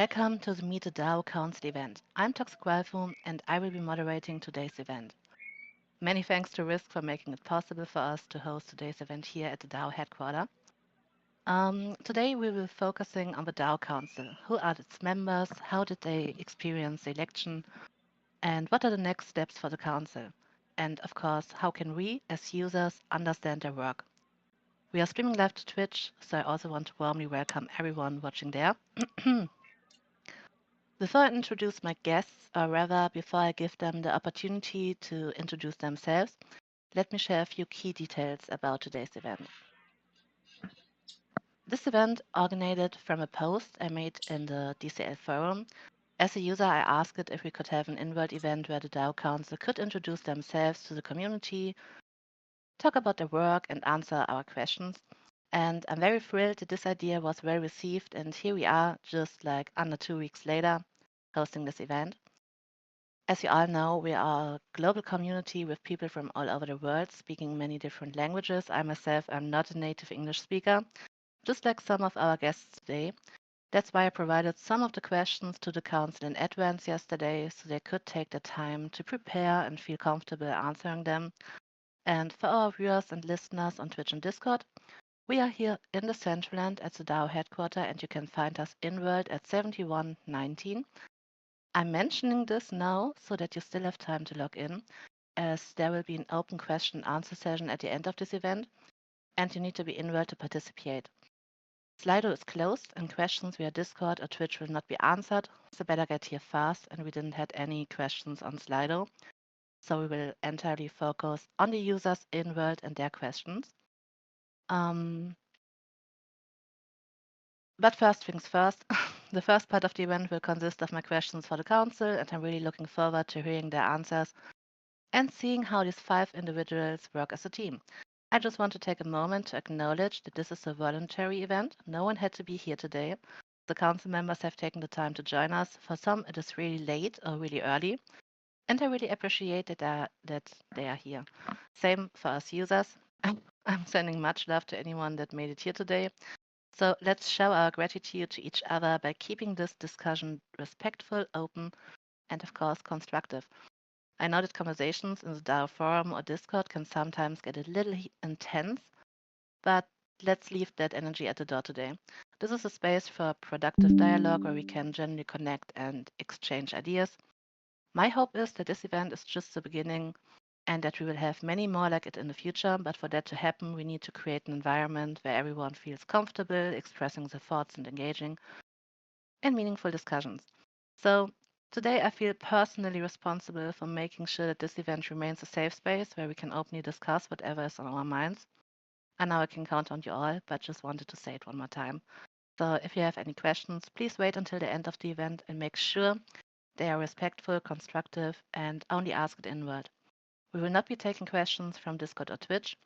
Welcome to the Meet the DAO Council event. I'm Toxic Waifu and I will be moderating today's event. Many thanks to Risk for making it possible for us to host today's event here at the DAO headquarters. Today we will be focusing on the DAO Council. Who are its members? How did they experience the election? And what are the next steps for the Council? And of course, how can we, as users, understand their work? We are streaming live to Twitch, so I also want to warmly welcome everyone watching there. Before I introduce my guests, or rather before I give them the opportunity to introduce themselves, let me share a few key details about today's event. This event originated from a post I made in the DCL forum. As a user, I asked it if we could have an in-world event where the DAO Council could introduce themselves to the community, talk about their work, and answer our questions. And I'm very thrilled that this idea was well received, and here we are, just like under 2 weeks later, hosting this event. As you all know, we are a global community with people from all over the world speaking many different languages. I myself am not a native English speaker, just like some of our guests today. That's why I provided some of the questions to the council in advance yesterday so they could take the time to prepare and feel comfortable answering them. And for our viewers and listeners on Twitch and Discord, we are here in the Decentraland at the DAO headquarters, and you can find us in-world at 7119. I'm mentioning this now so that you still have time to log in, as there will be an open question and answer session at the end of this event, and you need to be in-world to participate. Slido is closed, and questions via Discord or Twitch will not be answered, so better get here fast, and we didn't have any questions on Slido, so we will entirely focus on the users in-world and their questions. But first things first, the first part of the event will consist of my questions for the council, and I'm really looking forward to hearing their answers and seeing how these 5 individuals work as a team. I just want to take a moment to acknowledge that this is a voluntary event. No one had to be here today. The council members have taken the time to join us. For some, it is really late or really early, and I really appreciate that they are here. Same for us users. I'm sending much love to anyone that made it here today. So let's show our gratitude to each other by keeping this discussion respectful, open, and of course constructive. I know that conversations in the DAO forum or Discord can sometimes get a little intense, but let's leave that energy at the door today. This is a space for productive dialogue where we can genuinely connect and exchange ideas. My hope is that this event is just the beginning and that we will have many more like it in the future. But for that to happen, we need to create an environment where everyone feels comfortable expressing their thoughts and engaging in meaningful discussions. So today I feel personally responsible for making sure that this event remains a safe space where we can openly discuss whatever is on our minds. I know I can count on you all, but just wanted to say it one more time. So if you have any questions, please wait until the end of the event and make sure they are respectful, constructive, and only ask it in-word. We will not be taking questions from Discord or Twitch.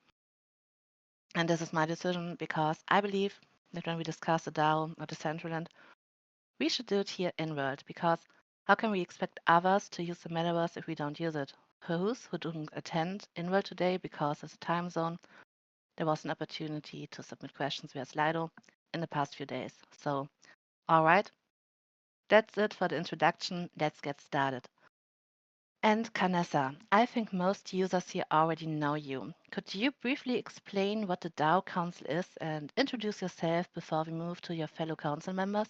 And this is my decision because I believe that when we discuss the DAO or Decentraland, we should do it here in-world, because how can we expect others to use the metaverse if we don't use it? For those who didn't attend in-world today because it's a time zone, there was an opportunity to submit questions via Slido in the past few days. So, all right, that's it for the introduction. Let's get started. And Canessa, I think most users here already know you. Could you briefly explain what the DAO Council is and introduce yourself before we move to your fellow council members?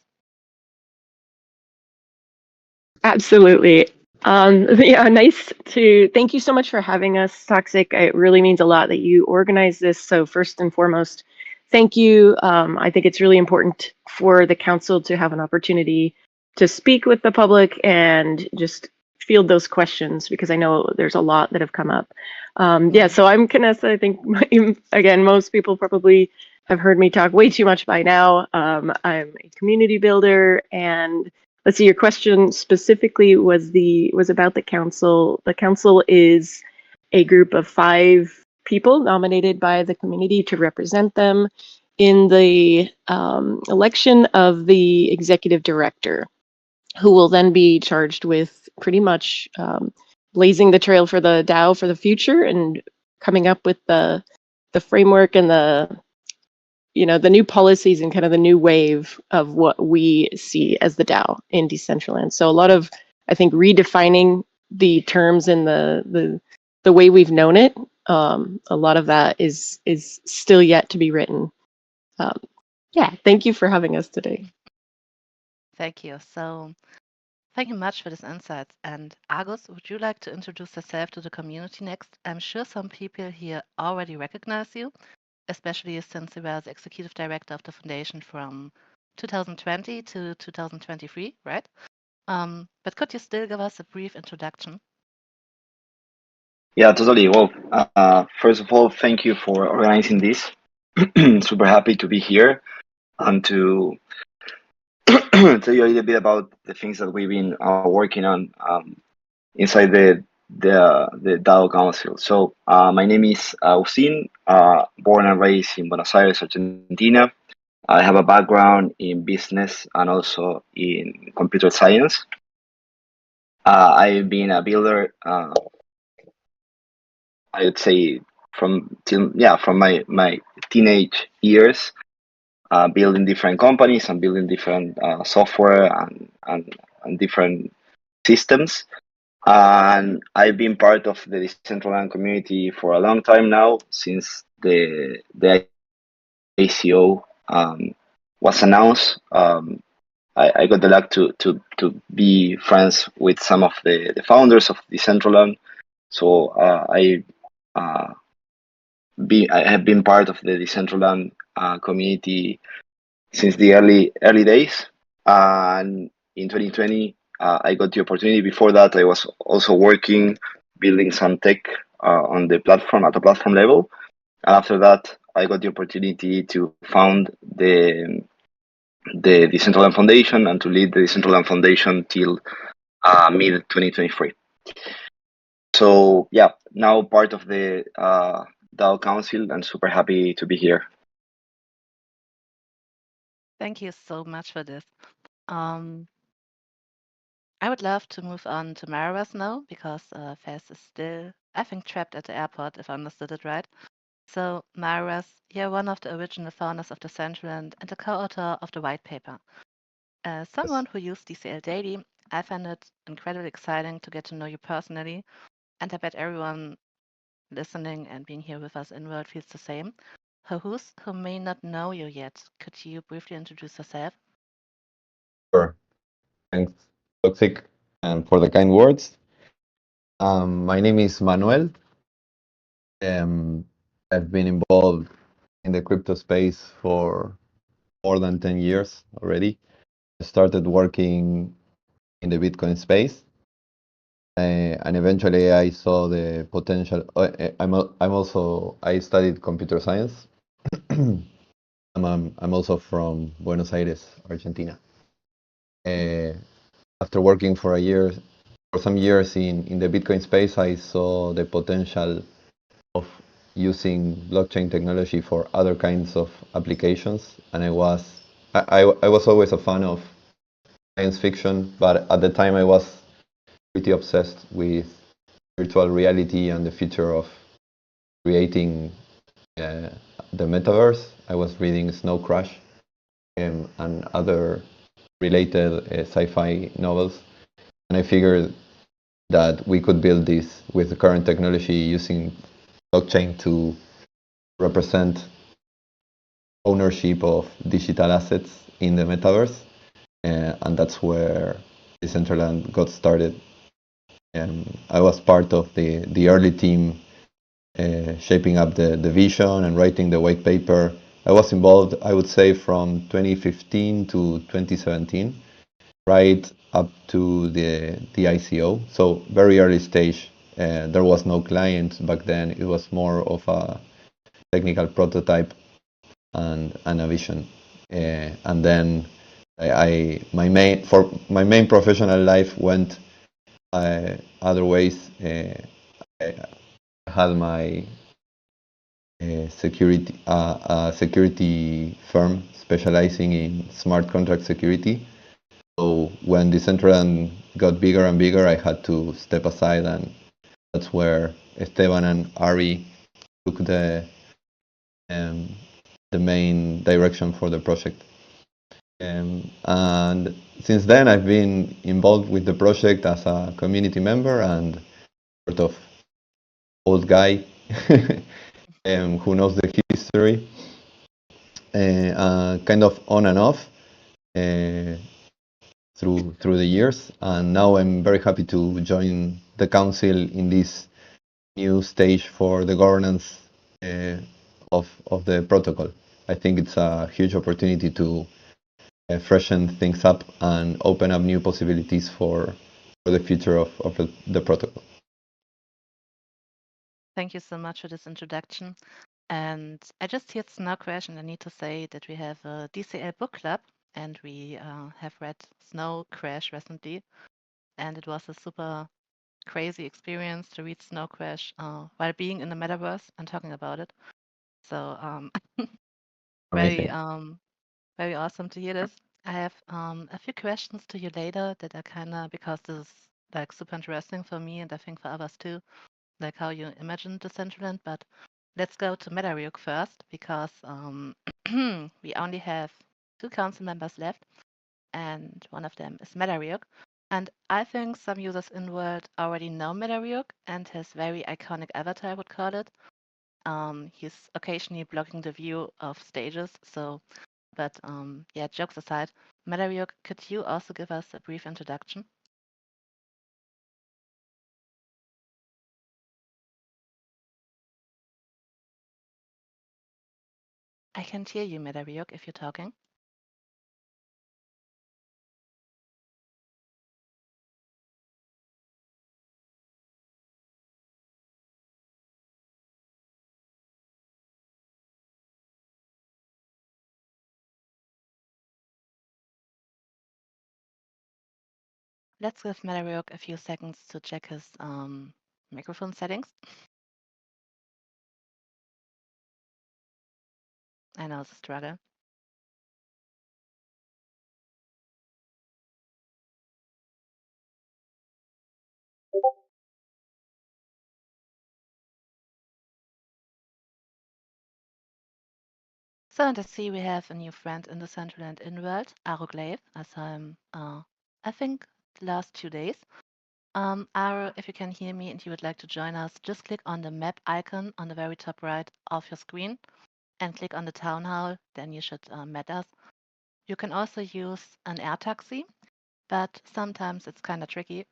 Absolutely. Yeah, thank you so much for having us, Toxic. It really means a lot that you organize this. So first and foremost, thank you. I think it's really important for the council to have an opportunity to speak with the public and just field those questions, because I know there's a lot that have come up. Yeah, so I'm Canessa. I think, again, most people probably have heard me talk way too much by now. I'm a community builder, and let's see, your question specifically was about the council. The council is a group of 5 people nominated by the community to represent them in the election of the executive director, who will then be charged with pretty much blazing the trail for the DAO for the future and coming up with the framework and the the new policies and kind of the new wave of what we see as the DAO in Decentraland. So a lot of, I think, redefining the terms and the way we've known it. A lot of that is still yet to be written. Yeah, thank you for having us today. Thank you. So, thank you much for these insights. And Argus, would you like to introduce yourself to the community next? I'm sure some people here already recognize you, especially since you were the executive director of the foundation from 2020 to 2023, right? But could you still give us a brief introduction? Yeah, totally. Well, first of all, thank you for organizing this. Super happy to be here and to tell you a little bit about the things that we've been working on inside the DAO Council. So, my name is Agustin, born and raised in Buenos Aires, Argentina. I have a background in business and also in computer science. I've been a builder. I would say from my teenage years, building different companies and building different software and different systems. And I've been part of the Decentraland community for a long time now, since the ICO was announced. I got the luck to be friends with some of the founders of Decentraland. So uh, I have been part of the Decentraland community since the early days. And in 2020, I got the opportunity. Before that, I was also working, building some tech on the platform at the platform level. And after that, I got the opportunity to found the Decentraland Foundation and to lead the Decentraland Foundation till mid 2023. So yeah, now part of the DAO Council and super happy to be here. Thank you so much for this. Um, I would love to move on to Maravis now because Faz is still, I think, trapped at the airport, if I understood it right. So, Maravis, you're one of the original founders of Decentraland and the co-author of the white paper. As someone who used DCL daily, I find it incredibly exciting to get to know you personally, and I bet everyone listening and being here with us in World feels the same. Who's who may not know you yet, could you briefly introduce yourself? Sure. Thanks, Toxic, and for the kind words. My name is Manuel. Um, I've been involved in the crypto space for more than 10 years already. I started working in the Bitcoin space, and eventually I saw the potential. I studied computer science. I'm also from Buenos Aires, Argentina. After working for some years in the Bitcoin space, I saw the potential of using blockchain technology for other kinds of applications, and I was always a fan of science fiction, but at the time I was pretty obsessed with virtual reality and the future of creating uh, the metaverse. I was reading Snow Crash and other related sci-fi novels, and I figured that we could build this with the current technology using blockchain to represent ownership of digital assets in the metaverse. And that's where Decentraland got started. I was part of the early team shaping up the vision and writing the white paper. I was involved, I would say, from 2015 to 2017, right up to the ICO. So very early stage. There was no client back then. It was more of a technical prototype and a vision. And then my main professional life went other ways. I had my security firm specializing in smart contract security. So when Decentraland got bigger and bigger, I had to step aside, and that's where Esteban and Ari took um, the main direction for the project. And since then, I've been involved with the project as a community member and sort of old guy who knows the history, kind of on and off through the years. And now I'm very happy to join the council in this new stage for the governance of the protocol. I think it's a huge opportunity to freshen things up and open up new possibilities for the future of the protocol. Thank you so much for this introduction. And I just heard Snow Crash, and I need to say that we have a DCL book club, and we have read Snow Crash recently, and it was a super crazy experience to read Snow Crash while being in the metaverse and talking about it. So very very awesome to hear this. I have a few questions to you later that are kind of, because this is like super interesting for me and I think for others too, like how you imagine Decentraland. But let's go to MetaRyuk first, because we only have 2 council members left, and one of them is MetaRyuk. And I think some users in world already know MetaRyuk and his very iconic avatar, I would call it. He's occasionally blocking the view of stages, so but yeah, jokes aside, MetaRyuk, could you also give us a brief introduction? I can't hear you, MetaRyuk, if you're talking. Let's give MetaRyuk a few seconds to check his microphone settings. I know it's a struggle. So, and I see we have a new friend in the Decentraland in-world, Aroglaive. I saw him, I think, the last 2 days. Aro, if you can hear me and you would like to join us, just click on the map icon on the very top right of your screen and click on the town hall, then you should meet us. You can also use an air taxi, but sometimes it's kind of tricky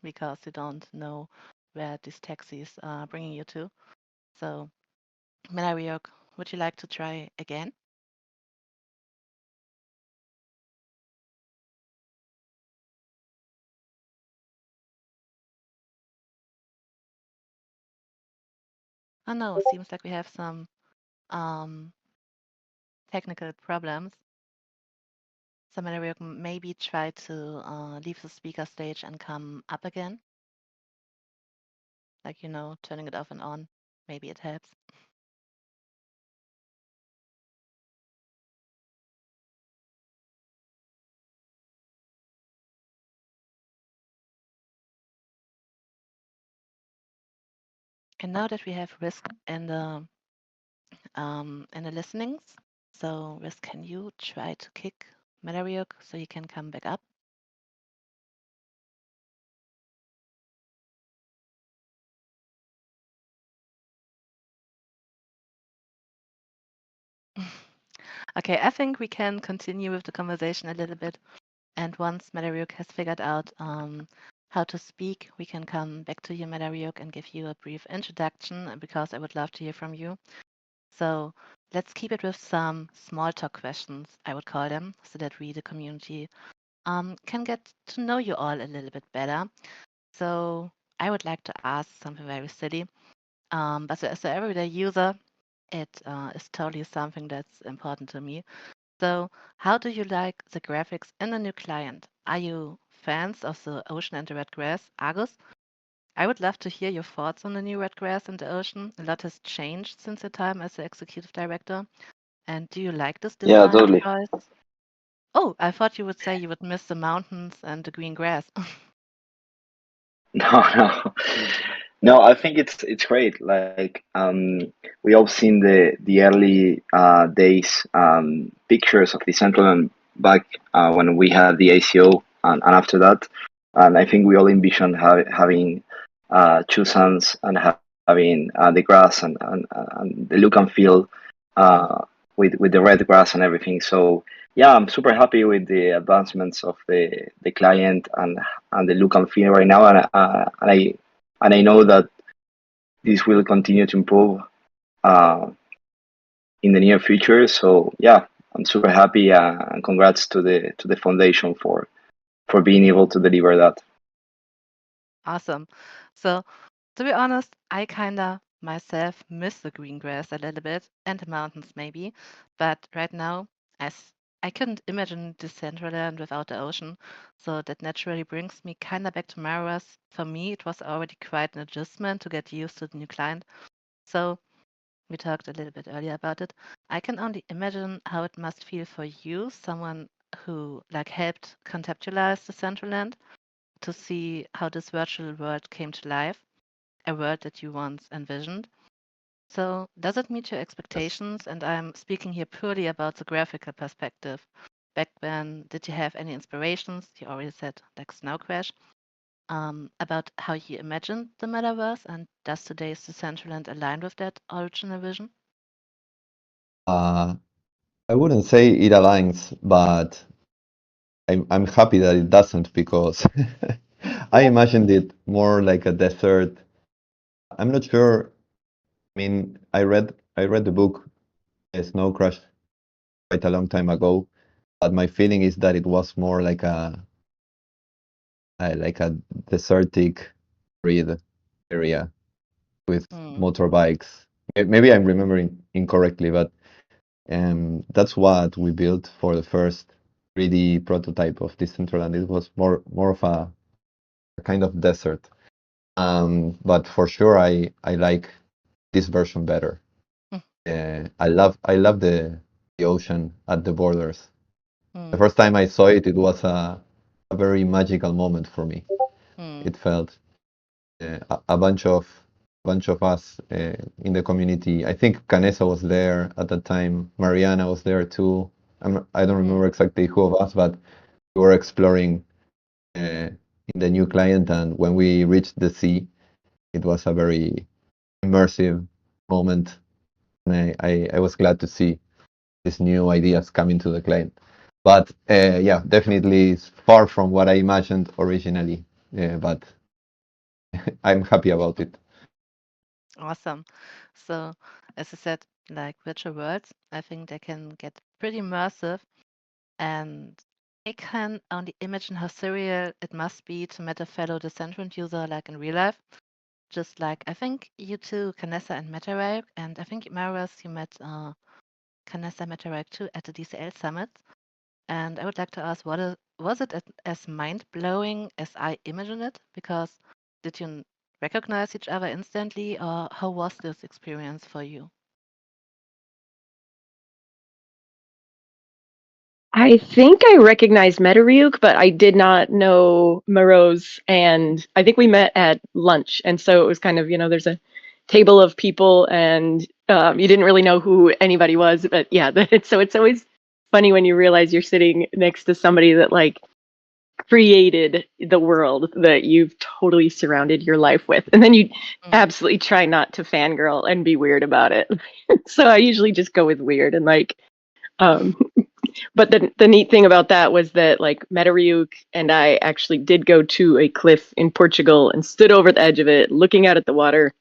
because you don't know where these taxis are bringing you to. So, Melayok, would you like to try again? Oh no, it seems like we have some technical problems. So Melayok, maybe try to leave the speaker stage and come up again. Like, you know, turning it off and on. Maybe it helps. And now that we have Risk in the listenings, so Risk, can you try to kick Melayok so he can come back up? Okay, I think we can continue with the conversation a little bit. And once Melayok has figured out how to speak, we can come back to you, Melayok, and give you a brief introduction, because I would love to hear from you. So let's keep it with some small talk questions, I would call them, so that we, the community, can get to know you all a little bit better. So I would like to ask something very silly, but as an everyday user, it is totally something that's important to me. So how do you like the graphics in the new client? Are you fans of the ocean and the red grass, Argus? I would love to hear your thoughts on the new red grass and the ocean. A lot has changed since your time as the executive director. And do you like this Yeah, design totally. choice? Oh, I thought you would say you would miss the mountains and the green grass. No, no. No, I think it's great. Like we all seen the early days pictures of the Decentraland back when we had the ACO and after that, and I think we all envisioned having two suns and having the grass and the look and feel uh, with the red grass and everything. So yeah, I'm super happy with the advancements of the client and the look and feel right now, and I know that this will continue to improve uh, in the near future. So yeah, I'm super happy and congrats to the foundation for being able to deliver that. Awesome. So, to be honest, I kinda myself miss the green grass a little bit and the mountains maybe, but right now, as I couldn't imagine Decentraland without the ocean, so that naturally brings me kinda back to Maras. For me, it was already quite an adjustment to get used to the new client. So we talked a little bit earlier about it. I can only imagine how it must feel for you, someone who like helped conceptualize the Decentraland, to see how this virtual world came to life, a world that you once envisioned. So, does it meet your Yes. expectations? And I'm speaking here purely about the graphical perspective. Back then, did you have any inspirations? You already said like Snow Crash, about how you imagined the metaverse, and does today's Decentraland align with that original vision? Uh, I wouldn't say it aligns, but I'm happy that it doesn't because I imagined it more like a desert. I'm not sure. I mean, I read the book Snow Crash quite a long time ago, but my feeling is that it was more like a desertic grid area with Hmm. motorbikes. Maybe I'm remembering incorrectly, but that's what we built for the first 3D prototype of Decentraland. It was more of a kind of desert. But for sure, I like this version better. Mm, I love the ocean at the borders. The mm, first time I saw it, it was a very magical moment for me. mm, It felt a bunch of us in the community. I think Canessa was there at that time. Mariana was there too. I don't mm, remember exactly who of us, but we were exploring in the new client. And when we reached the sea, it was a very immersive moment. And I was glad to see these new ideas coming to the client. But yeah, definitely it's far from what I imagined originally. But I'm happy about it. awesome. So, as I said, like virtual worlds, I think they can get pretty immersive. And I can only imagine how surreal it must be to meet a fellow Decentraland user like in real life. Just like I think you two, Canessa and Metaray, and I think Maras, you met Canessa Metaray too at the DCL summit. And I would like to ask, was it as mind blowing as I imagined it? Because did you recognize each other instantly, or how was this experience for you? I think I recognized Metaryuk, but I did not know Morose. And I think we met at lunch. And so it was kind of, there's a table of people and you didn't really know who anybody was. But yeah, so it's always funny when you realize you're sitting next to somebody that like created the world that you've totally surrounded your life with. And then you Mm, absolutely try not to fangirl and be weird about it. So I usually just go with weird and like, um, but the neat thing about that was that like Metaryuk and I actually did go to a cliff in Portugal and stood over the edge of it, looking out at the water.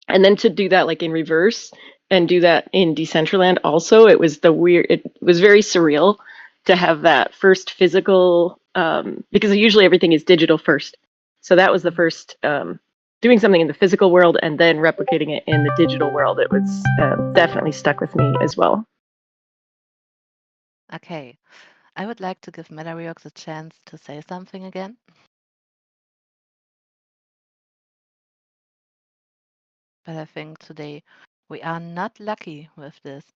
And then to do that like in reverse and do that in Decentraland also, it was very surreal to have that first physical because usually everything is digital first. So that was the mm. first doing something in the physical world and then replicating it in the digital world. It was definitely stuck with me as well. Okay, I would like to give Medariox the chance to say something again, but I think today we are not lucky with this.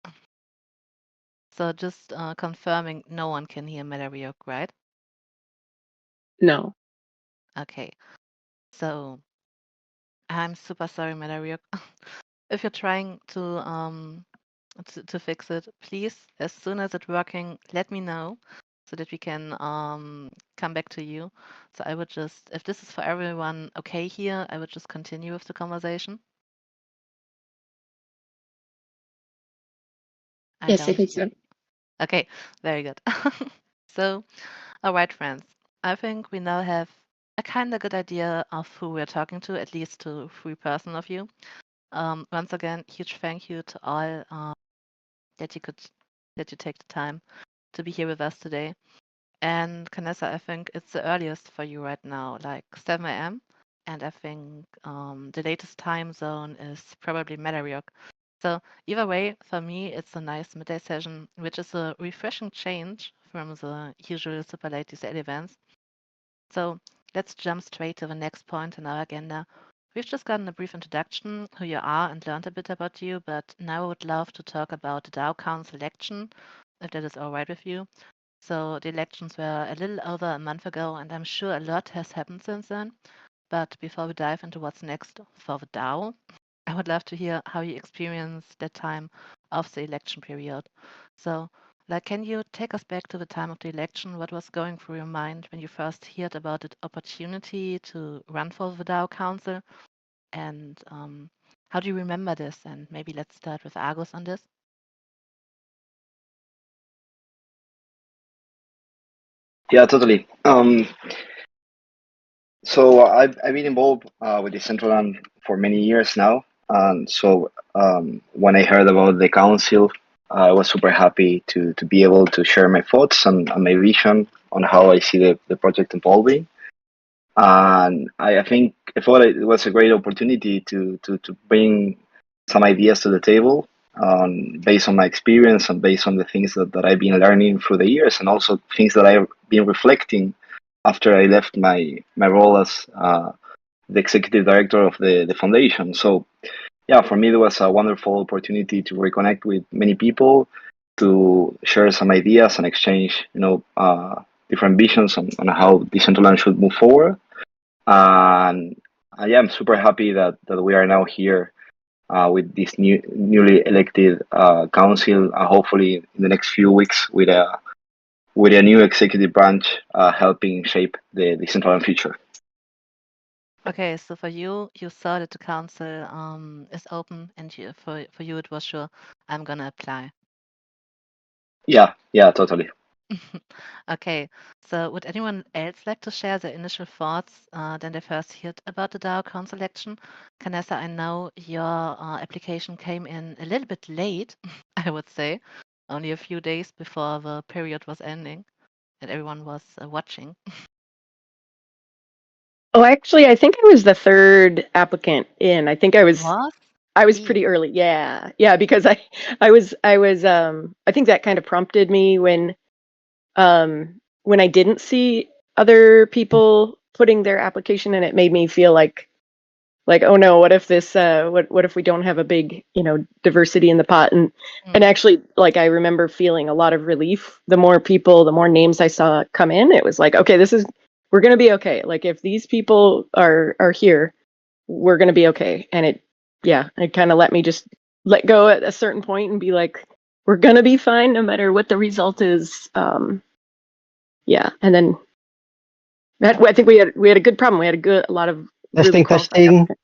So just confirming, no one can hear Medariox, right? No. Okay, so I'm super sorry, Madariuk. If you're trying to fix it, please, as soon as it's working, let me know so that we can come back to you. So I would just, if this is for everyone okay here, I would just continue with the conversation. Yes, I think so. Okay, very good. So, all right, friends. I think we now have a kind of good idea of who we're talking to, at least to 3 person of you. Once again, huge thank you to all that you take the time to be here with us today. And Canessa, I think it's the earliest for you right now, like 7 a.m. And I think the latest time zone is probably Madariok. So either way, for me, it's a nice midday session, which is a refreshing change from the usual super late DCL events. So let's jump straight to the next point in our agenda. We've just gotten a brief introduction, who you are, and learned a bit about you, but now I would love to talk about the DAO Council election, if that is all right with you. So the elections were a little over a month ago, and I'm sure a lot has happened since then. But before we dive into what's next for the DAO, I would love to hear how you experienced that time of the election period. So, like, can you take us back to the time of the election? What was going through your mind when you first heard about the opportunity to run for the DAO Council? And how do you remember this? And maybe let's start with Argus on this. Yeah, totally. So I've been involved with Decentraland for many years now, and so when I heard about the council, I was super happy to be able to share my thoughts and my vision on how I see the project evolving. And I think I thought it was a great opportunity to bring some ideas to the table based on my experience and based on the things that I've been learning through the years, and also things that I've been reflecting after I left my role as the executive director of the foundation. So yeah, for me it was a wonderful opportunity to reconnect with many people, to share some ideas and exchange, different visions on how Decentraland should move forward. And I am super happy that we are now here with this newly elected council. Hopefully, in the next few weeks, with a new executive branch helping shape the Decentraland future. Okay, so for you, you saw that the council is open, and for you it was sure I'm gonna apply. Yeah, totally. Okay, so would anyone else like to share their initial thoughts then they first heard about the DAO Council election? Canessa, I know your application came in a little bit late, I would say, only a few days before the period was ending and everyone was watching. Oh, actually, I think I was the third applicant in. I think I was pretty early. Yeah, because I was I think that kind of prompted me when I didn't see other people putting their application in. It made me feel like oh no, what if this what if we don't have a big diversity in the pot, and actually, like, I remember feeling a lot of relief. The more names I saw come in, it was like, okay, we're gonna be okay. Like, if these people are here, we're gonna be okay. And it kind of let me just let go at a certain point and be like, we're gonna be fine no matter what the result is. And then I think we had a good problem. We had a lot of really qualified applicants.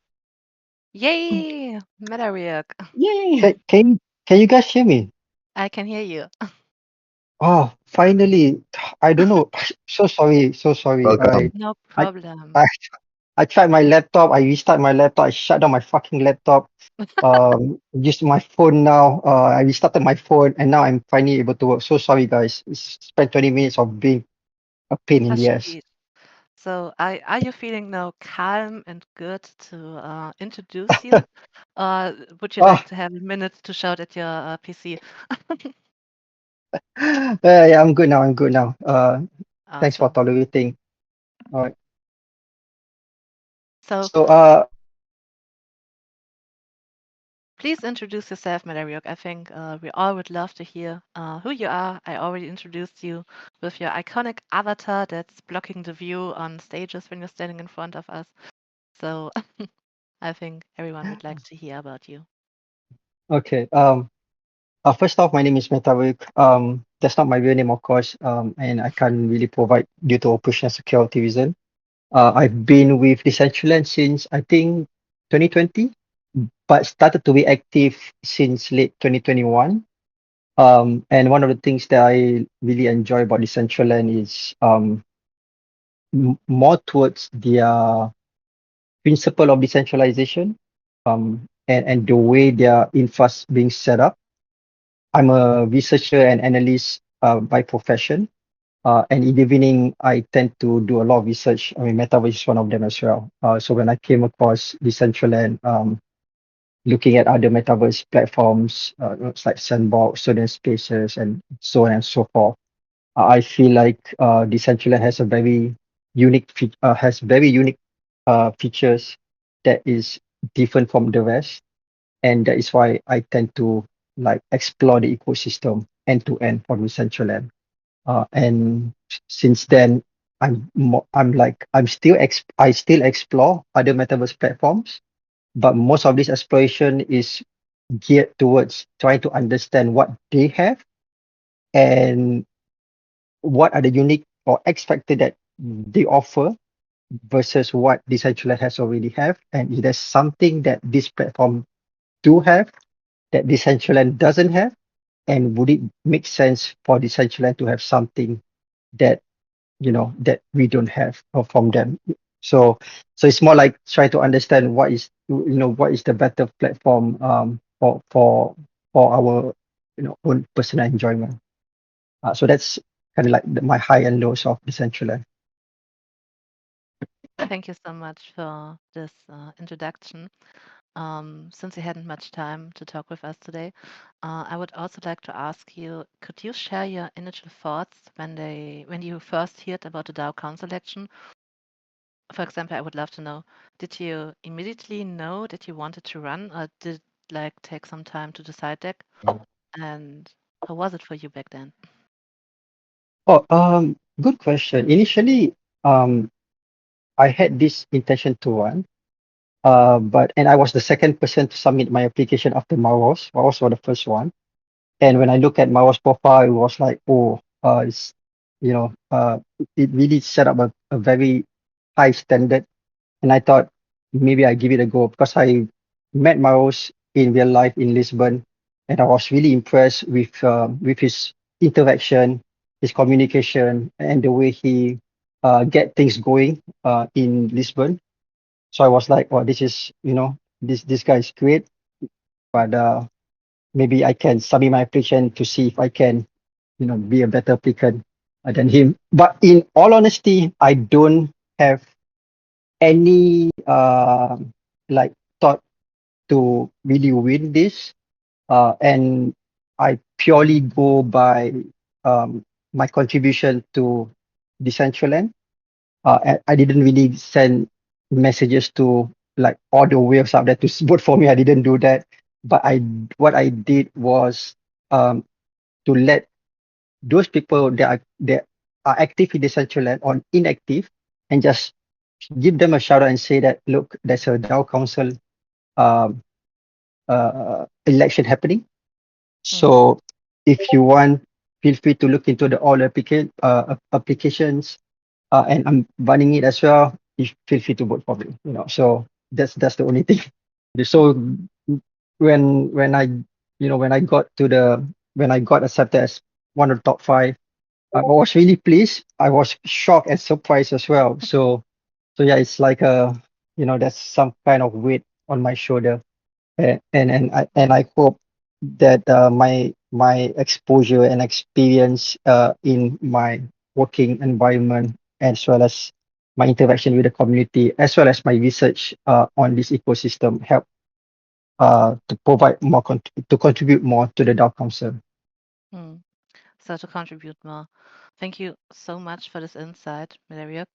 Yay, Madariuk. Yay! Can you guys hear me? I can hear you. Oh, finally. I don't know. So sorry. Welcome. No I, problem. I, I tried my laptop. I restart my laptop. I shut down my fucking laptop. Used my phone now. I restarted my phone, and now I'm finally able to work. So sorry, guys. It's spent 20 minutes of being a pain in the ass. Sweet. So are you feeling now calm and good to introduce you? Or would you like to have a minute to shout at your PC? Yeah, I'm good now. Thanks for Awesome. tolerating. All right. So So, please introduce yourself, Madariuk. I think we all would love to hear who you are. I already introduced you with your iconic avatar that's blocking the view on stages when you're standing in front of us. So I think everyone would like to hear about you. Okay. First off, my name is Metawik. That's not my real name, of course. And I can't really provide due to operational security reason. I've been with Decentraland since I think 2020, but started to be active since late 2021. And one of the things that I really enjoy about Decentraland is more towards their principle of decentralization, and the way their infra's being set up. I'm a researcher and analyst by profession. And in the evening, I tend to do a lot of research. I mean, Metaverse is one of them as well. So when I came across Decentraland, looking at other Metaverse platforms, it's like Sandbox, Student Spaces, and so on and so forth, I feel like Decentraland has a very very unique features that is different from the rest, and that is why I tend to like explore the ecosystem end to end for Decentraland. And since then, I still explore other metaverse platforms, but most of this exploration is geared towards trying to understand what they have and what are the unique or X factor that they offer versus what Decentraland has already have, and if there's something that this platform do have that Decentraland doesn't have, and would it make sense for Decentraland to have something that that we don't have from them. So it's more like try to understand what is the better platform for our own personal enjoyment. So that's kind of like my high and lows of Decentraland. Thank you so much for this introduction. Since you hadn't much time to talk with us today, I would also like to ask you, could you share your initial thoughts when you first heard about the DAO Council election? For example, I would love to know, did you immediately know that you wanted to run, or did it like take some time to decide that? And how was it for you back then? Oh, good question. Initially, I had this intention to run, but and I was the second person to submit my application after Maros. Maros was the first one. And when I look at Maros profile, it was like, oh, it's it really set up a very high standard. And I thought maybe I give it a go because I met Maros in real life in Lisbon, and I was really impressed with his interaction, his communication, and the way he get things going in Lisbon. So I was like, well, this is this guy is great, but maybe I can submit my application to see if I can be a better applicant than him. But in all honesty, I don't have any like thought to really win this. And I purely go by my contribution to Decentraland. And I didn't really send messages to like all the whales out there to vote for me. I didn't do that. But what I did was to let those people that are active in Decentraland or inactive, and just give them a shout out and say that, look, there's a DAO Council um, election happening. Mm. So if you want, feel free to look into the all applications, and I'm running it as well. You feel free to vote for me. So that's the only thing. So when I got accepted as one of the top five, I was really pleased. I was shocked and surprised as well. So yeah, it's like there's some kind of weight on my shoulder, and I hope that my exposure and experience in my working environment, as well as my interaction with the community, as well as my research on this ecosystem, help to provide more to contribute more to the DAO Council. Mm. So to contribute more. Thank you so much for this insight, Milario.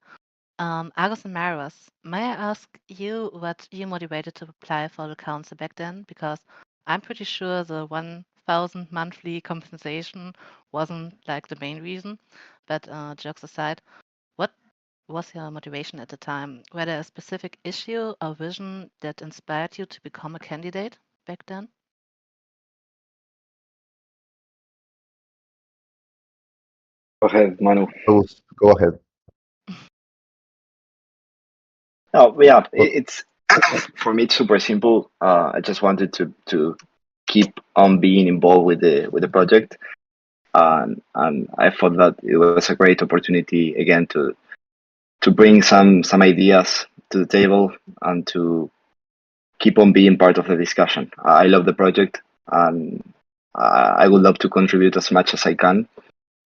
Agus and Maros, may I ask you what you motivated to apply for the council back then? Because I'm pretty sure the 1,000 monthly compensation wasn't like the main reason. But jokes aside, what was your motivation at the time? Were there a specific issue or vision that inspired you to become a candidate back then? Go ahead, Manu. Go ahead. Oh, yeah, Well, it's for me. It's super simple. I just wanted to keep on being involved with the project, and I thought that it was a great opportunity again to bring some ideas to the table and to keep on being part of the discussion. I love the project, and I would love to contribute as much as I can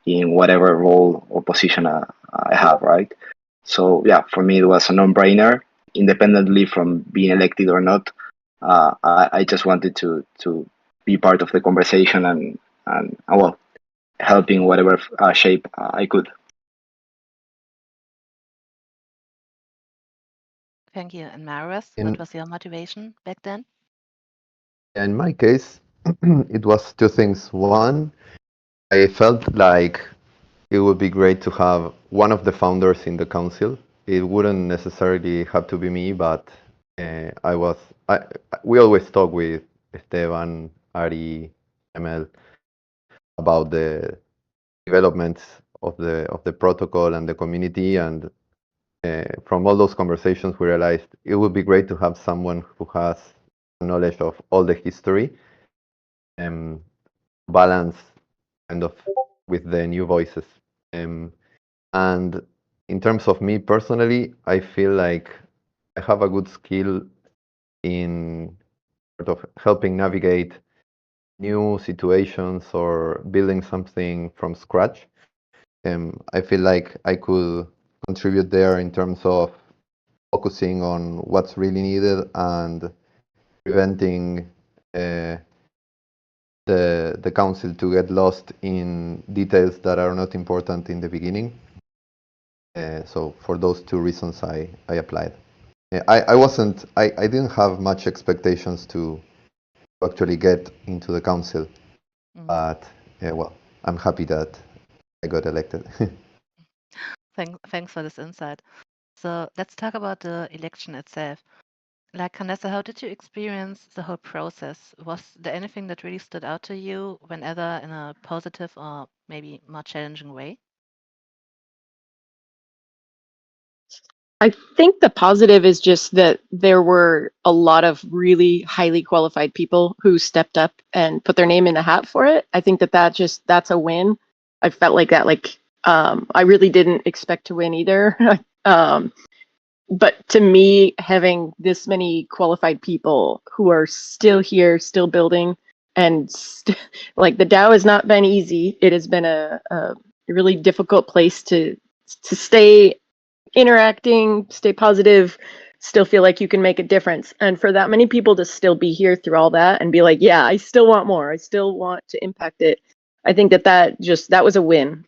in whatever role or position I have, right? So yeah, for me it was a no-brainer, independently from being elected or not. I just wanted to be part of the conversation and well, helping whatever shape I could. Thank you. And Maris, what in was your motivation back then? in my case, it was two things. One, I felt like it would be great to have one of the founders in the council. It wouldn't necessarily have to be me, but I was. We always talk with Esteban, Ari, Emel about the developments of the protocol and the community, and from all those conversations, we realized it would be great to have someone who has knowledge of all the history and balance kind of with the new voices. And in terms of me personally, I feel like I have a good skill in sort of helping navigate new situations or building something from scratch. I feel like I could contribute there in terms of focusing on what's really needed and preventing the council to get lost in details that are not important in the beginning. So for those two reasons, I applied. I didn't have much expectations to actually get into the council, Mm. but well, I'm happy that I got elected. Thanks for this insight. So let's talk about the election itself. Like, Canessa, how did you experience the whole process? Was there anything that really stood out to you, whenever in a positive or maybe more challenging way? I think the positive is just that there were a lot of really highly qualified people who stepped up and put their name in the hat for it. I think that's a win. I felt like that, I really didn't expect to win either. um, but to me, having this many qualified people who are still here, still building, and like the DAO has not been easy. It has been a really difficult place to stay interacting, stay positive, still feel like you can make a difference. And for that many people to still be here through all that and be like, yeah, I still want more. I still want to impact it. I think that was a win.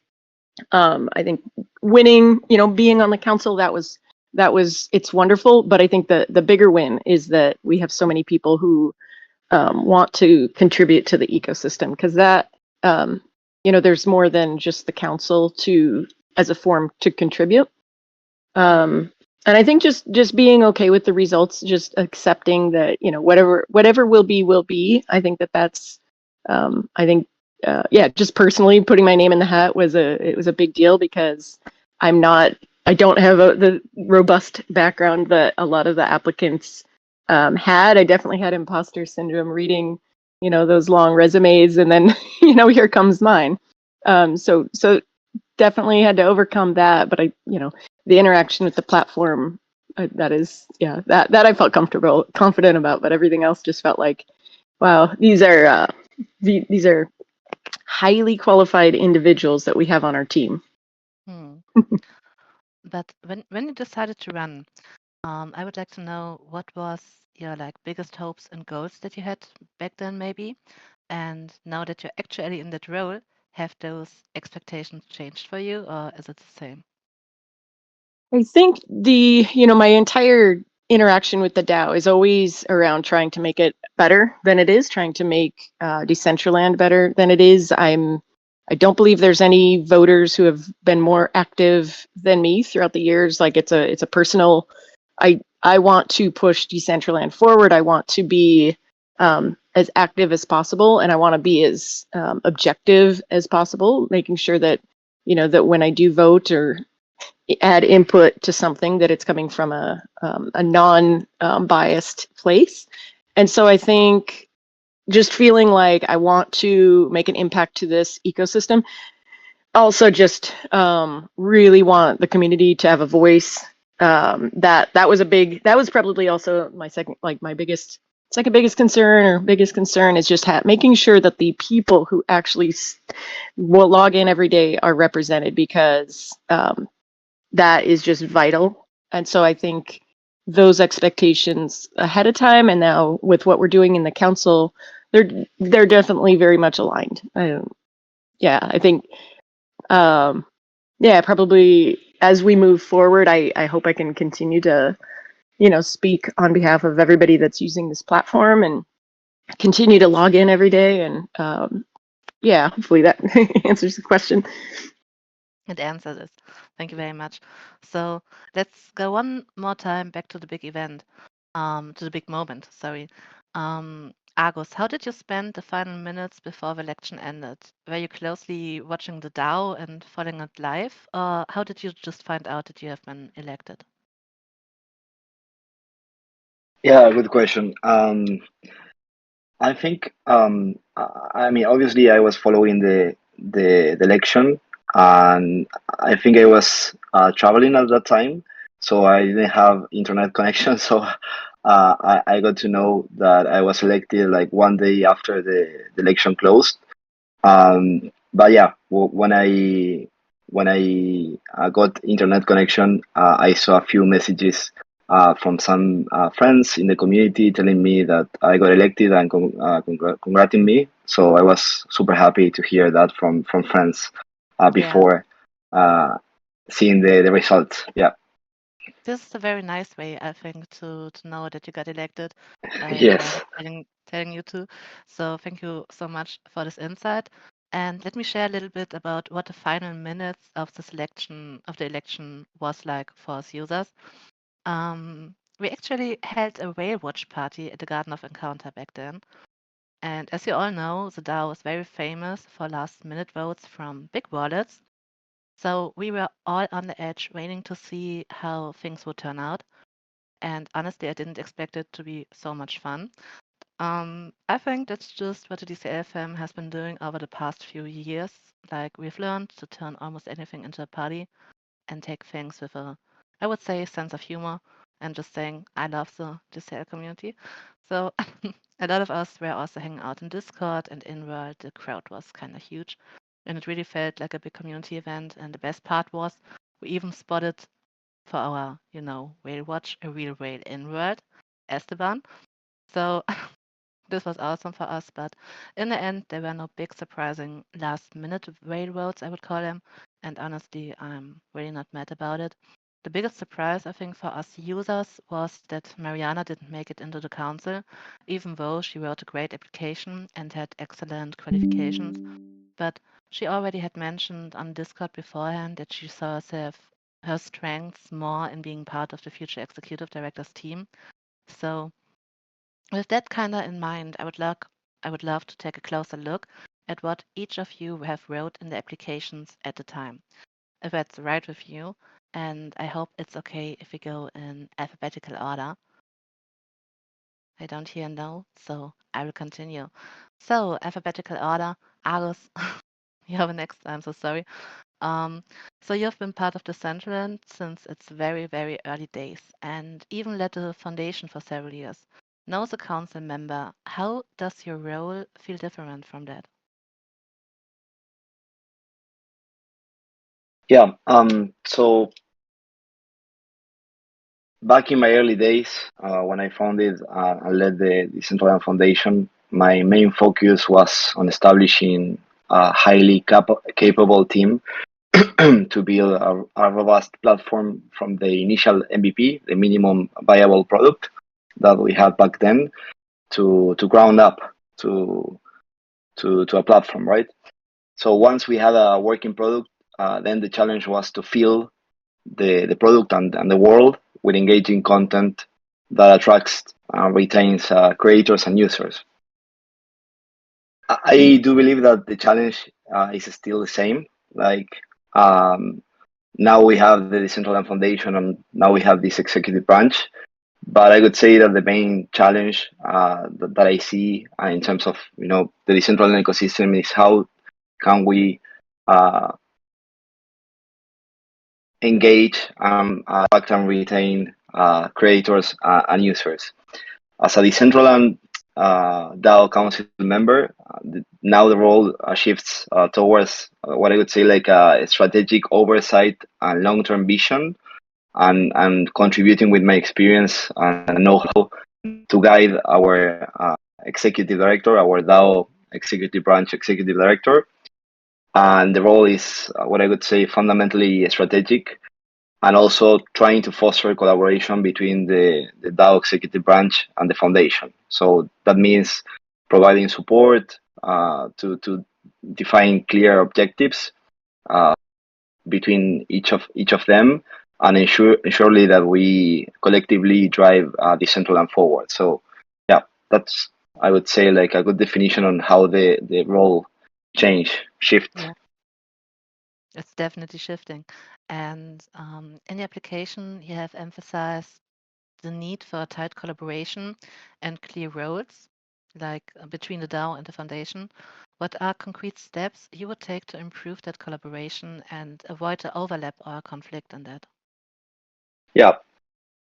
I think winning, being on the council, it's wonderful. But I think the bigger win is that we have so many people who want to contribute to the ecosystem, because there's more than just the council as a form to contribute. And I think just being okay with the results, just accepting that, whatever will be. I think that's just personally putting my name in the hat was a big deal, because I don't have the robust background that a lot of the applicants had. I definitely had imposter syndrome reading, those long resumes, and then, here comes mine. So definitely had to overcome that, but the interaction with the platform, that I felt confident about, but everything else just felt like, wow, these are highly qualified individuals that we have on our team. Hmm. But when you decided to run, I would like to know what was your biggest hopes and goals that you had back then, maybe, and now that you're actually in that role, have those expectations changed for you, or is it the same? I think my entire interaction with the DAO is always around trying to make it better than it is, trying to make Decentraland better than it is. I'm I don't believe there's any voters who have been more active than me throughout the years. Like it's a personal. I want to push Decentraland forward. I want to be as active as possible, and I want to be as objective as possible, making sure that that when I do vote or add input to something, that it's coming from a non-biased place. And so I think just feeling like I want to make an impact to this ecosystem. Also, just really want the community to have a voice. That was probably also my second biggest concern is just making sure that the people who actually will log in every day are represented, because that is just vital. And so I think those expectations ahead of time, and now with what we're doing in the council, they're definitely very much aligned. I think probably as we move forward, I hope I can continue to speak on behalf of everybody that's using this platform and continue to log in every day. And hopefully that answers the question. It answers it. Thank you very much. So let's go one more time back to the big event, to the big moment, sorry. Argus, how did you spend the final minutes before the election ended? Were you closely watching the DAO and following it live, or how did you just find out that you have been elected? Yeah, good question. I think I mean, obviously I was following the election, and I think I was traveling at that time, so I didn't have internet connection. So I got to know that I was elected like one day after the election closed. But yeah, when I got internet connection, I saw a few messages from some friends in the community telling me that I got elected and congrating me. So I was super happy to hear that from friends before seeing the results. Yeah. This is a very nice way, I think, to know that you got elected by Yes. telling you to. So thank you so much for this insight. And let me share a little bit about what the final minutes of the election was like for us users. We actually held a whale watch party at the Garden of Encounter back then. And as you all know, the DAO is very famous for last minute votes from big wallets. So we were all on the edge waiting to see how things would turn out. And honestly, I didn't expect it to be so much fun. I think that's just what the DCFM has been doing over the past few years. Like, we've learned to turn almost anything into a party and take things with I would say, sense of humor, and just saying, I love the DCL community. So a lot of us were also hanging out in Discord, and in world, the crowd was kind of huge. And it really felt like a big community event. And the best part was we even spotted for our, whale watch, a real whale in world, Esteban. So this was awesome for us, but in the end, there were no big surprising last minute railroads, I would call them. And honestly, I'm really not mad about it. The biggest surprise, I think, for us users was that Mariana didn't make it into the council, even though she wrote a great application and had excellent qualifications. But she already had mentioned on Discord beforehand that she saw her strengths more in being part of the future executive director's team. So with that kind of in mind, I would love to take a closer look at what each of you have wrote in the applications at the time, if that's right with you. And I hope it's okay if we go in alphabetical order. I don't hear no, so I will continue. So, alphabetical order, Aris, you have next. I'm so sorry. So you've been part of Decentraland since its very, very early days and even led the foundation for several years. Now as a council member, how does your role feel different from that? Yeah. So back in my early days, when I founded and led the Decentraland Foundation, my main focus was on establishing a highly capable team to build a robust platform from the initial MVP, the minimum viable product that we had back then, to ground up to a platform, right? So once we had a working product, then the challenge was to fill the product and the world with engaging content that attracts retains creators and users. I do believe that the challenge is still the same. Like now we have the Decentraland Foundation and now we have this executive branch. But I would say that the main challenge that I see in terms of the Decentraland ecosystem is how can we engage attract and retain creators and users. As a Decentraland DAO Council member, now the role shifts towards what I would say like a strategic oversight and long-term vision, and contributing with my experience and know-how to guide our executive director, our DAO executive branch executive director. And the role is what I would say fundamentally strategic, and also trying to foster collaboration between the DAO executive branch and the foundation. So that means providing support to define clear objectives between each of them, and surely that we collectively drive Decentraland forward. So yeah, that's I would say like a good definition on how the role shift. Yeah, it's definitely shifting. And in the application, you have emphasized the need for tight collaboration and clear roles, like between the DAO and the foundation. What are concrete steps you would take to improve that collaboration and avoid the overlap or conflict in that? Yeah.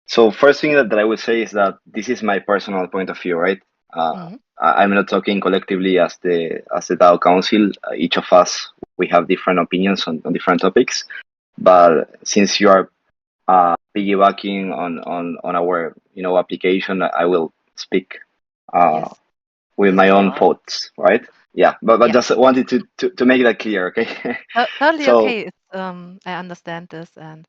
So first thing that I would say is that this is my personal point of view, right? Hmm. I'm not talking collectively as the DAO Council. Each of us we have different opinions on different topics, but since you are piggybacking on our application, I will speak Yes, with yes, my you own are. thoughts, right? Yeah, but Yeah, just wanted to make that clear, okay? totally So okay. I understand this, and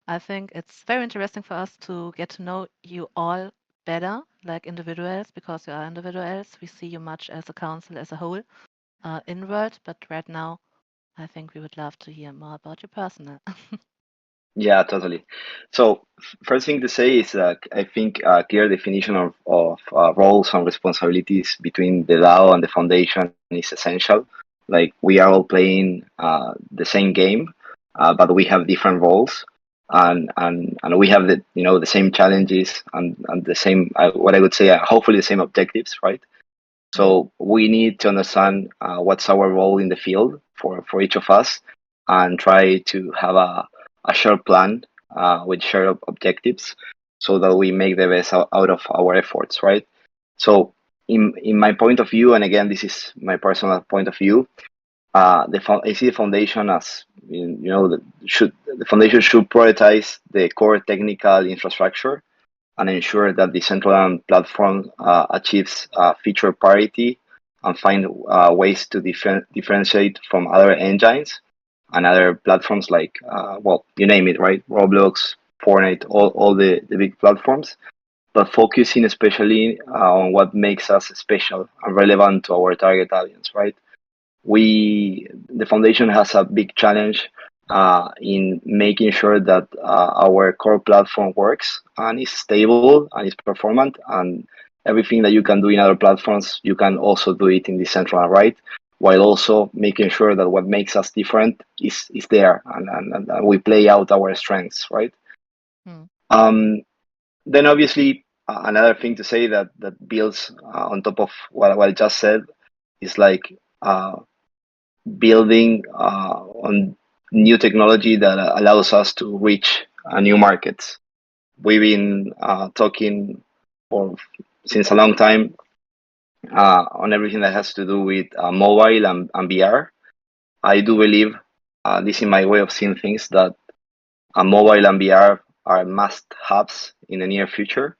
I think it's very interesting for us to get to know you all better, like individuals, because you are individuals. We see you much as a council as a whole, inward, but right now, I think we would love to hear more about you personal. yeah, totally. So first thing to say is I think a clear definition of roles and responsibilities between the DAO and the foundation is essential. Like we are all playing the same game, but we have different roles, and we have the same challenges and the same what I would say hopefully the same objectives, right? Mm, So we need to understand what's our role in the field for each of us, and try to have a shared plan with shared objectives, so that we make the best out of our efforts, right? So in my point of view, and again, this is my personal point of view, I see the foundation as the foundation should prioritize the core technical infrastructure and ensure that the Decentraland platform achieves feature parity and find ways to differentiate from other engines and other platforms like, well, you name it, right? Roblox, Fortnite, all the big platforms, but focusing especially on what makes us special and relevant to our target audience, right? The foundation has a big challenge in making sure that our core platform works and is stable and is performant, and everything that you can do in other platforms you can also do it in Decentraland, right? While also making sure that what makes us different is there, and we play out our strengths, right? mm, um, then obviously another thing to say that builds on top of what I just said is like uh, building on new technology that allows us to reach new markets. We've been talking for since a long time on everything that has to do with mobile and VR. I do believe this is my way of seeing things, that mobile and VR are must-haves in the near future,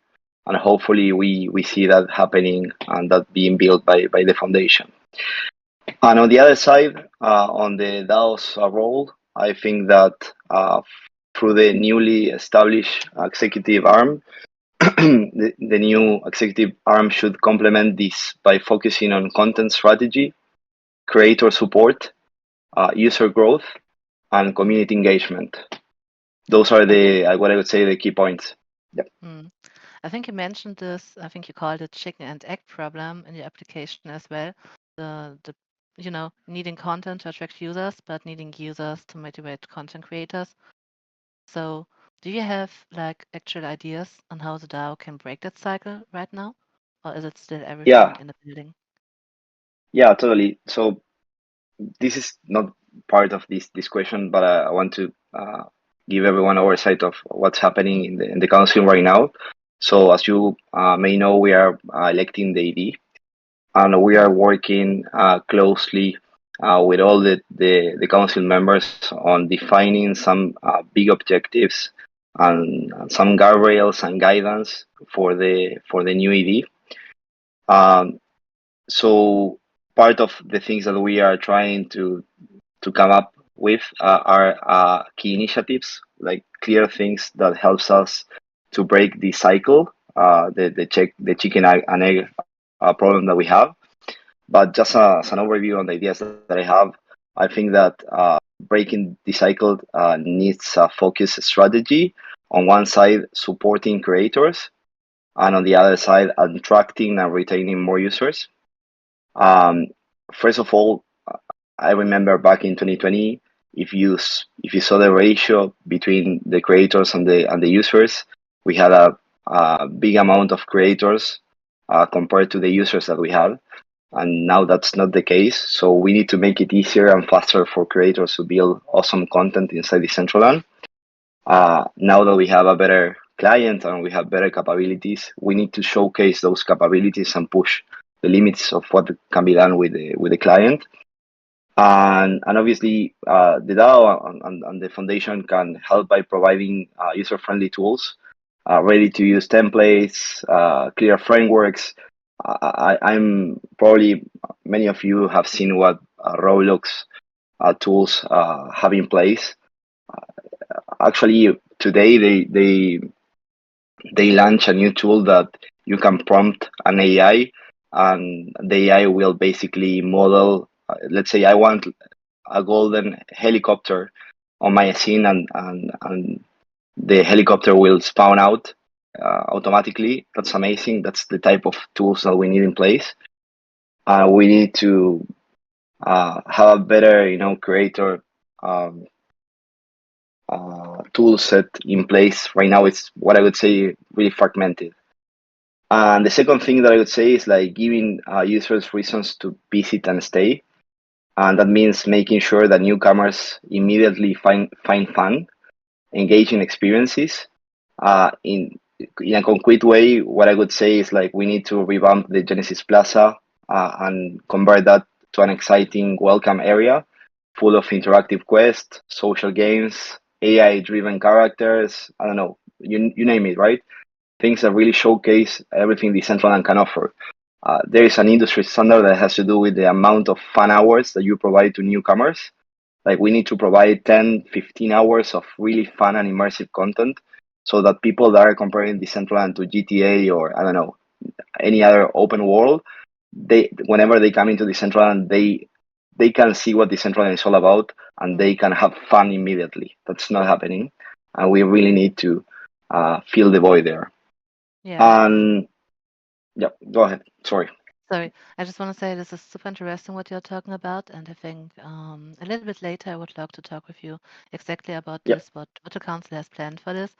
and hopefully we see that happening and that being built by the foundation. And on the other side, on the DAO's role, I think that through the newly established executive arm, the new executive arm should complement this by focusing on content strategy, creator support, user growth, and community engagement. Those are what I would say the key points. Yep. I think you mentioned this. I think you called it chicken and egg problem in your application as well. The needing content to attract users, but needing users to motivate content creators. So, do you have like actual ideas on how the DAO can break that cycle right now, or is it still everything Yeah, in the building? yeah, totally. So this is not part of this question, but I want to give everyone oversight of what's happening in the council right now. So as you may know, we are electing the ED, and we are working closely with all the council members on defining some big objectives and some guardrails and guidance for the new ED. So part of the things that we are trying to come up with are key initiatives, like clear things that helps us to break the cycle, the chicken and egg problem that we have. But just as an overview on the ideas that I have, I think that breaking the cycle needs a focused strategy. On one side, supporting creators, and on the other side, attracting and retaining more users. Um, First of all, I remember back in 2020, if you saw the ratio between the creators and the users, we had a big amount of creators compared to the users that we had, and now that's not the case. So we need to make it easier and faster for creators to build awesome content inside Decentraland. Now that we have a better client and we have better capabilities, we need to showcase those capabilities and push the limits of what can be done with the client. And obviously, the DAO and the foundation can help by providing user-friendly tools, ready-to-use templates, clear frameworks. I'm probably many of you have seen what Roblox tools have in place. Actually, today they launch a new tool that you can prompt an AI, and the AI will basically model. Let's say I want a golden helicopter on my scene, and the helicopter will spawn out automatically. That's amazing. That's the type of tools that we need in place. We need to have a better, creator tool set in place. Right now, it's what I would say really fragmented. And the second thing that I would say is like giving users reasons to visit and stay. And that means making sure that newcomers immediately find fun, engaging experiences. In a concrete way, what I would say is like we need to revamp the Genesis Plaza and convert that to an exciting welcome area full of interactive quests, social games, AI-driven characters. I don't know, you name it, right? Things that really showcase everything Decentraland can offer. There is an industry standard that has to do with the amount of fun hours that you provide to newcomers. Like we need to provide 10, 15 hours of really fun and immersive content so that people that are comparing Decentraland to GTA or I don't know, any other open world, whenever they come into Decentraland, they can see what Decentraland is all about and they can have fun immediately. That's not happening. And we really need to fill the void there. Yeah. And yeah, go ahead. Sorry. Sorry, I just want to say this is super interesting what you're talking about, and I think a little bit later I would like to talk with you exactly about Yeah. this, what the council has planned for this.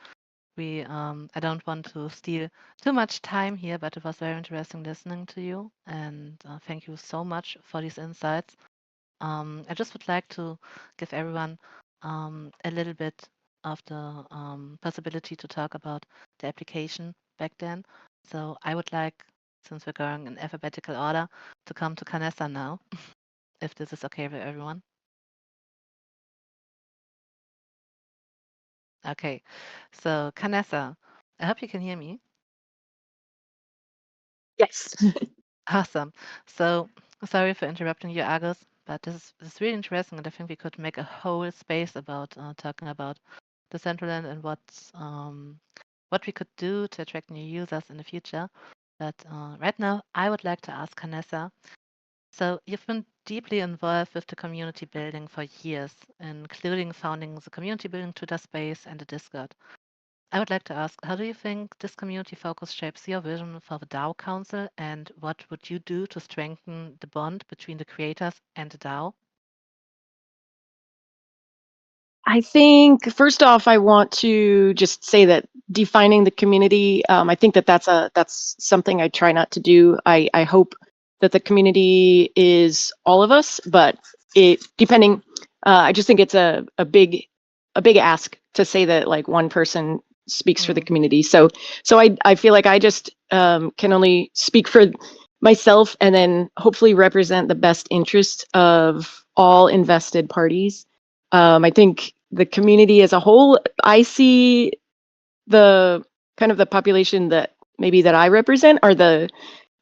I don't want to steal too much time here, but it was very interesting listening to you, and thank you so much for these insights. I just would like to give everyone a little bit of the possibility to talk about the application back then. So I would like, since we're going in alphabetical order, to come to Canessa now, if this is okay with everyone. Okay, so Canessa, I hope you can hear me. Yes. Awesome. So sorry for interrupting you, Agus, but this is really interesting, and I think we could make a whole space about talking about the Decentraland and what we could do to attract new users in the future. But right now, I would like to ask Vanessa. So you've been deeply involved with the community building for years, including founding the community building Twitter space and the Discord. I would like to ask, how do you think this community focus shapes your vision for the DAO Council, and what would you do to strengthen the bond between the creators and the DAO? I think first off, I want to just say that defining the community, I think that that's something I try not to do. I hope that the community is all of us, but it depending. I just think it's a big ask to say that like one person speaks for the community. So I feel like I just can only speak for myself and then hopefully represent the best interest of all invested parties. I think the community as a whole, I see the kind of the population that maybe that I represent are the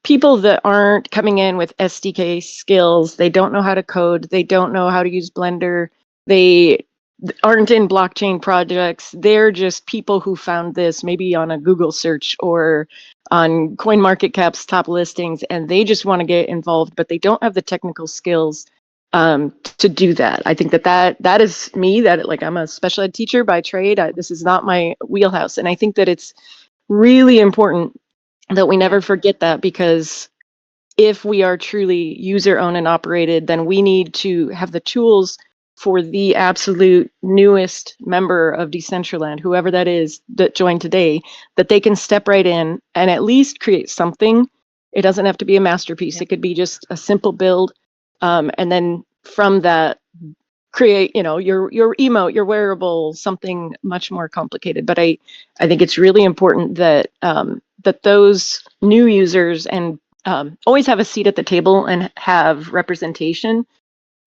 people that aren't coming in with SDK skills. They don't know how to code. They don't know how to use Blender. They aren't in blockchain projects. They're just people who found this maybe on a Google search or on CoinMarketCap's top listings, and they just want to get involved, but they don't have the technical skills to do that. I think that is me. That like I'm a special ed teacher by trade. This is not my wheelhouse, and I think that it's really important that we never forget that, because if we are truly user owned and operated, then we need to have the tools for the absolute newest member of Decentraland, whoever that is that joined today, that they can step right in and at least create something. It doesn't have to be a masterpiece. Yeah. It could be just a simple build. And then from that, create, your emote, your wearable, something much more complicated. But I think it's really important that that those new users and always have a seat at the table and have representation.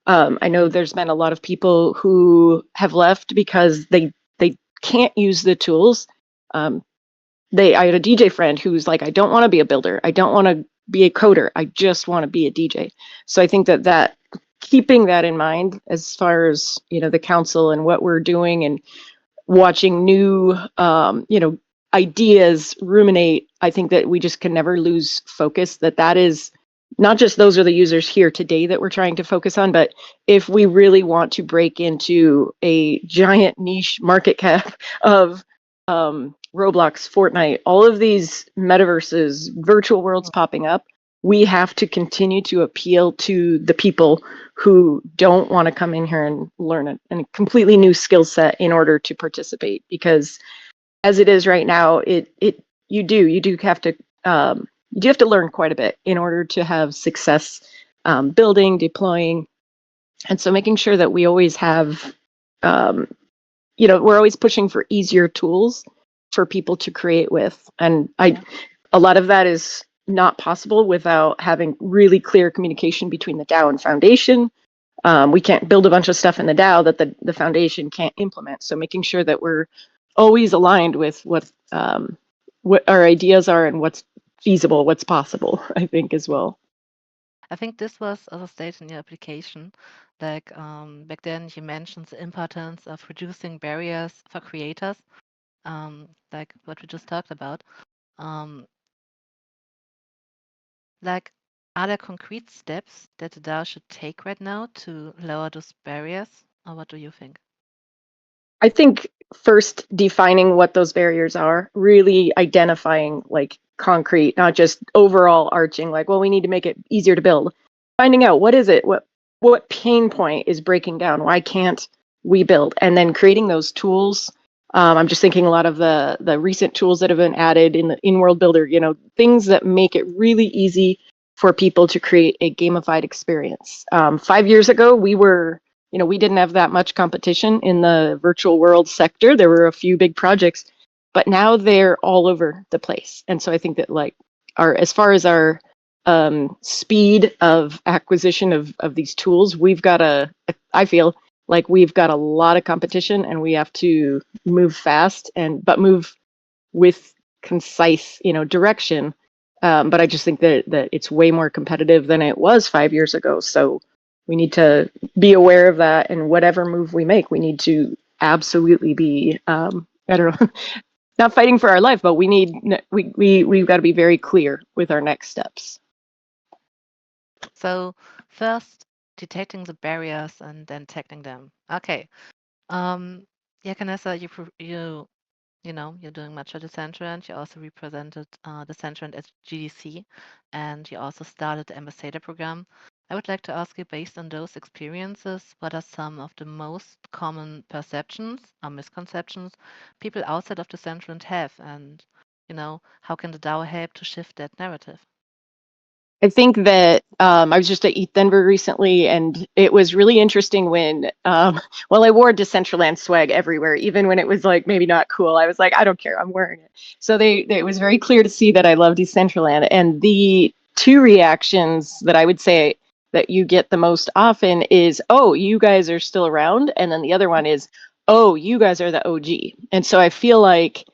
I know there's been a lot of people who have left because they can't use the tools. I had a DJ friend who's like, I don't want to be a builder. I don't want to be a coder. I just want to be a DJ. So I think that keeping that in mind as far as, the council and what we're doing and watching new, ideas ruminate, I think that we just can never lose focus that is not just those are the users here today that we're trying to focus on, but if we really want to break into a giant niche market cap of Roblox, Fortnite, all of these metaverses, virtual worlds popping up, we have to continue to appeal to the people who don't want to come in here and learn a completely new skill set in order to participate. Because as it is right now, you do have to learn quite a bit in order to have success building, deploying, and so making sure that we always have, we're always pushing for easier tools for people to create with, and a lot of that is not possible without having really clear communication between the DAO and foundation. We can't build a bunch of stuff in the DAO that the foundation can't implement. So making sure that we're always aligned with what our ideas are and what's feasible, what's possible, I think as well. I think this was also stated in your application. Like back then, you mentioned the importance of reducing barriers for creators, like what we just talked about. Like, are there concrete steps that the DAO should take right now to lower those barriers, or what do you think? I think first defining what those barriers are, really identifying like concrete, not just overall arching, like, well, we need to make it easier to build. Finding out what is it, what pain point is breaking down, why can't we build, and then creating those tools. I'm just thinking a lot of the recent tools that have been added in the in-world builder, things that make it really easy for people to create a gamified experience. 5 years ago, we didn't have that much competition in the virtual world sector. There were a few big projects, but now they're all over the place. And so I think that like as far as our speed of acquisition of these tools, I feel like we've got a lot of competition and we have to move fast but move with concise, direction. But I just think that it's way more competitive than it was 5 years ago. So we need to be aware of that, and whatever move we make, we need to absolutely be, I don't know, not fighting for our life, but we've got to be very clear with our next steps. So first, detecting the barriers and then tackling them. Okay. Yeah, Canessa, you're doing much at Decentraland. You also represented Decentraland at GDC, and you also started the ambassador program. I would like to ask you, based on those experiences, what are some of the most common perceptions or misconceptions people outside of Decentraland have, and how can the DAO help to shift that narrative? I think that I was just at ETH Denver recently, and it was really interesting when, well, I wore Decentraland swag everywhere, even when it was like maybe not cool. I was like, I don't care, I'm wearing it. So it was very clear to see that I love Decentraland. And the two reactions that I would say that you get the most often is, oh, you guys are still around. And then the other one is, oh, you guys are the OG. And so I feel like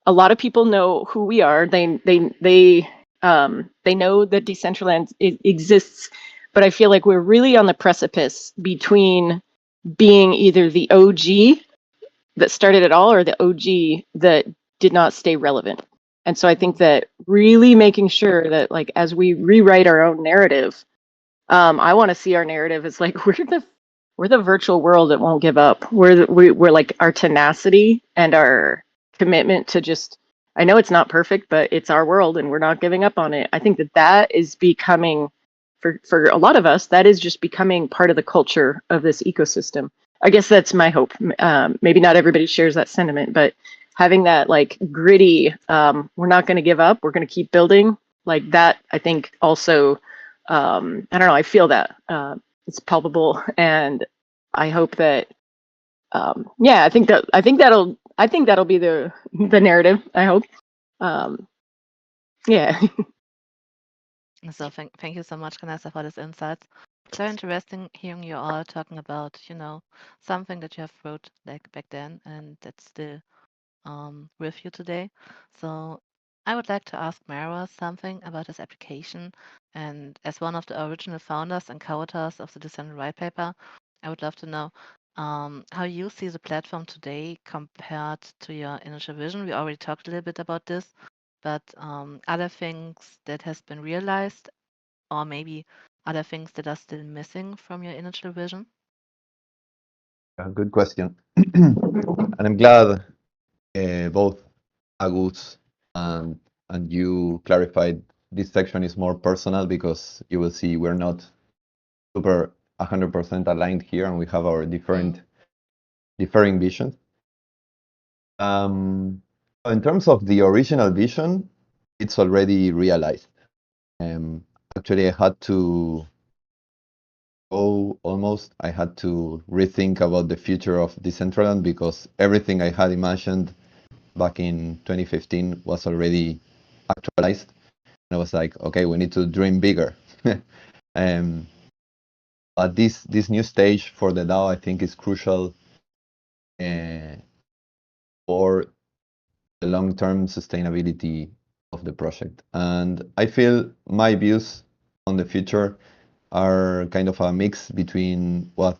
a lot of people know who we are. They know that Decentraland exists, but I feel like we're really on the precipice between being either the OG that started it all or the OG that did not stay relevant. And so I think that really making sure that, like, as we rewrite our own narrative, I want to see our narrative as like we're the virtual world that won't give up. We're like our tenacity and our commitment to just. I know it's not perfect, but it's our world, and we're not giving up on it. I think that is becoming, for a lot of us, that is just becoming part of the culture of this ecosystem. I guess that's my hope. Maybe not everybody shares that sentiment, but having that like gritty, we're not going to give up. We're going to keep building like that. I think also I don't know. I feel that it's palpable, and I hope that. Yeah, I think that'll be the narrative. I hope. Yeah. So thank you so much, Canessa, for this insights. It's very interesting hearing you all talking about, something that you have wrote like back then and that's still with you today. So I would like to ask Mara something about this application. And as one of the original founders and co-authors of the Decentraland white paper, I would love to know how you see the platform today compared to your initial vision. We already talked a little bit about this, but other things that has been realized, or maybe other things that are still missing from your initial vision. Good question. And I'm glad both Agus and you clarified this section is more personal, because you will see we're not super 100% aligned here, and we have our different differing visions. In terms of the original vision, it's already realized. Actually, I had to rethink about the future of Decentraland, because everything I had imagined back in 2015 was already actualized. And I was like, okay, we need to dream bigger. But this new stage for the DAO, I think, is crucial for the long-term sustainability of the project. And I feel my views on the future are kind of a mix between what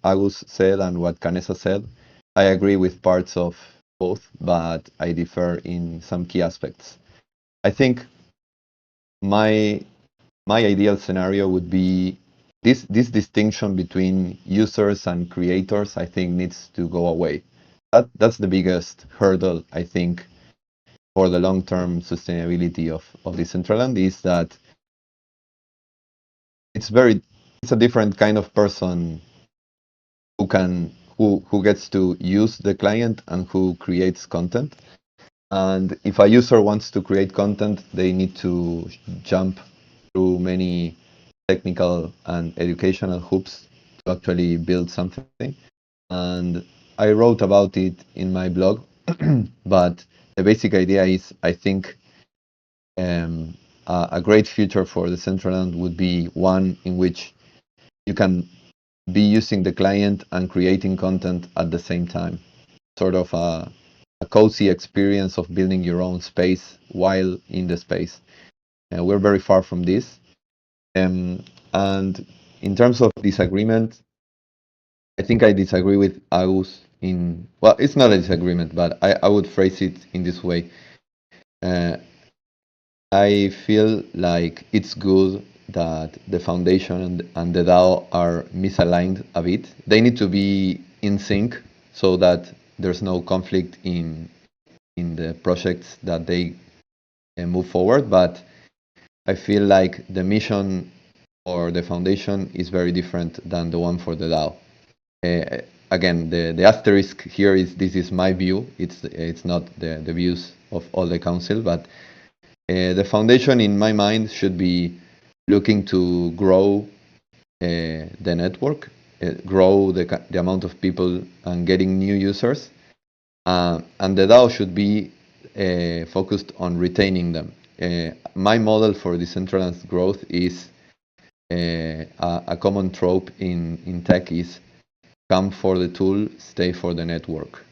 Agus said and what Canessa said. I agree with parts of both, but I differ in some key aspects. I think my ideal scenario would be this distinction between users and creators, I think, needs to go away. That's the biggest hurdle, I think, for the long-term sustainability of Decentraland, is that it's a different kind of person who gets to use the client and who creates content. And if a user wants to create content, they need to jump through many technical and educational hoops to actually build something. And I wrote about it in my blog, but the basic idea is, I think a great future for Decentraland would be one in which you can be using the client and creating content at the same time. Sort of a cozy experience of building your own space while in the space. And we're very far from this. And in terms of disagreement, I think I disagree with Agus well, it's not a disagreement, but I would phrase it in this way. I feel like it's good that the foundation and the DAO are misaligned a bit. They need to be in sync so that there's no conflict in the projects that they move forward. But I feel like the mission or the foundation is very different than the one for the DAO. Again, the asterisk here is this is my view. It's not the views of all the council, but the foundation, in my mind, should be looking to grow the network, grow the amount of people and getting new users, and the DAO should be focused on retaining them. My model for Decentraland growth is a common trope in tech is come for the tool, stay for the network.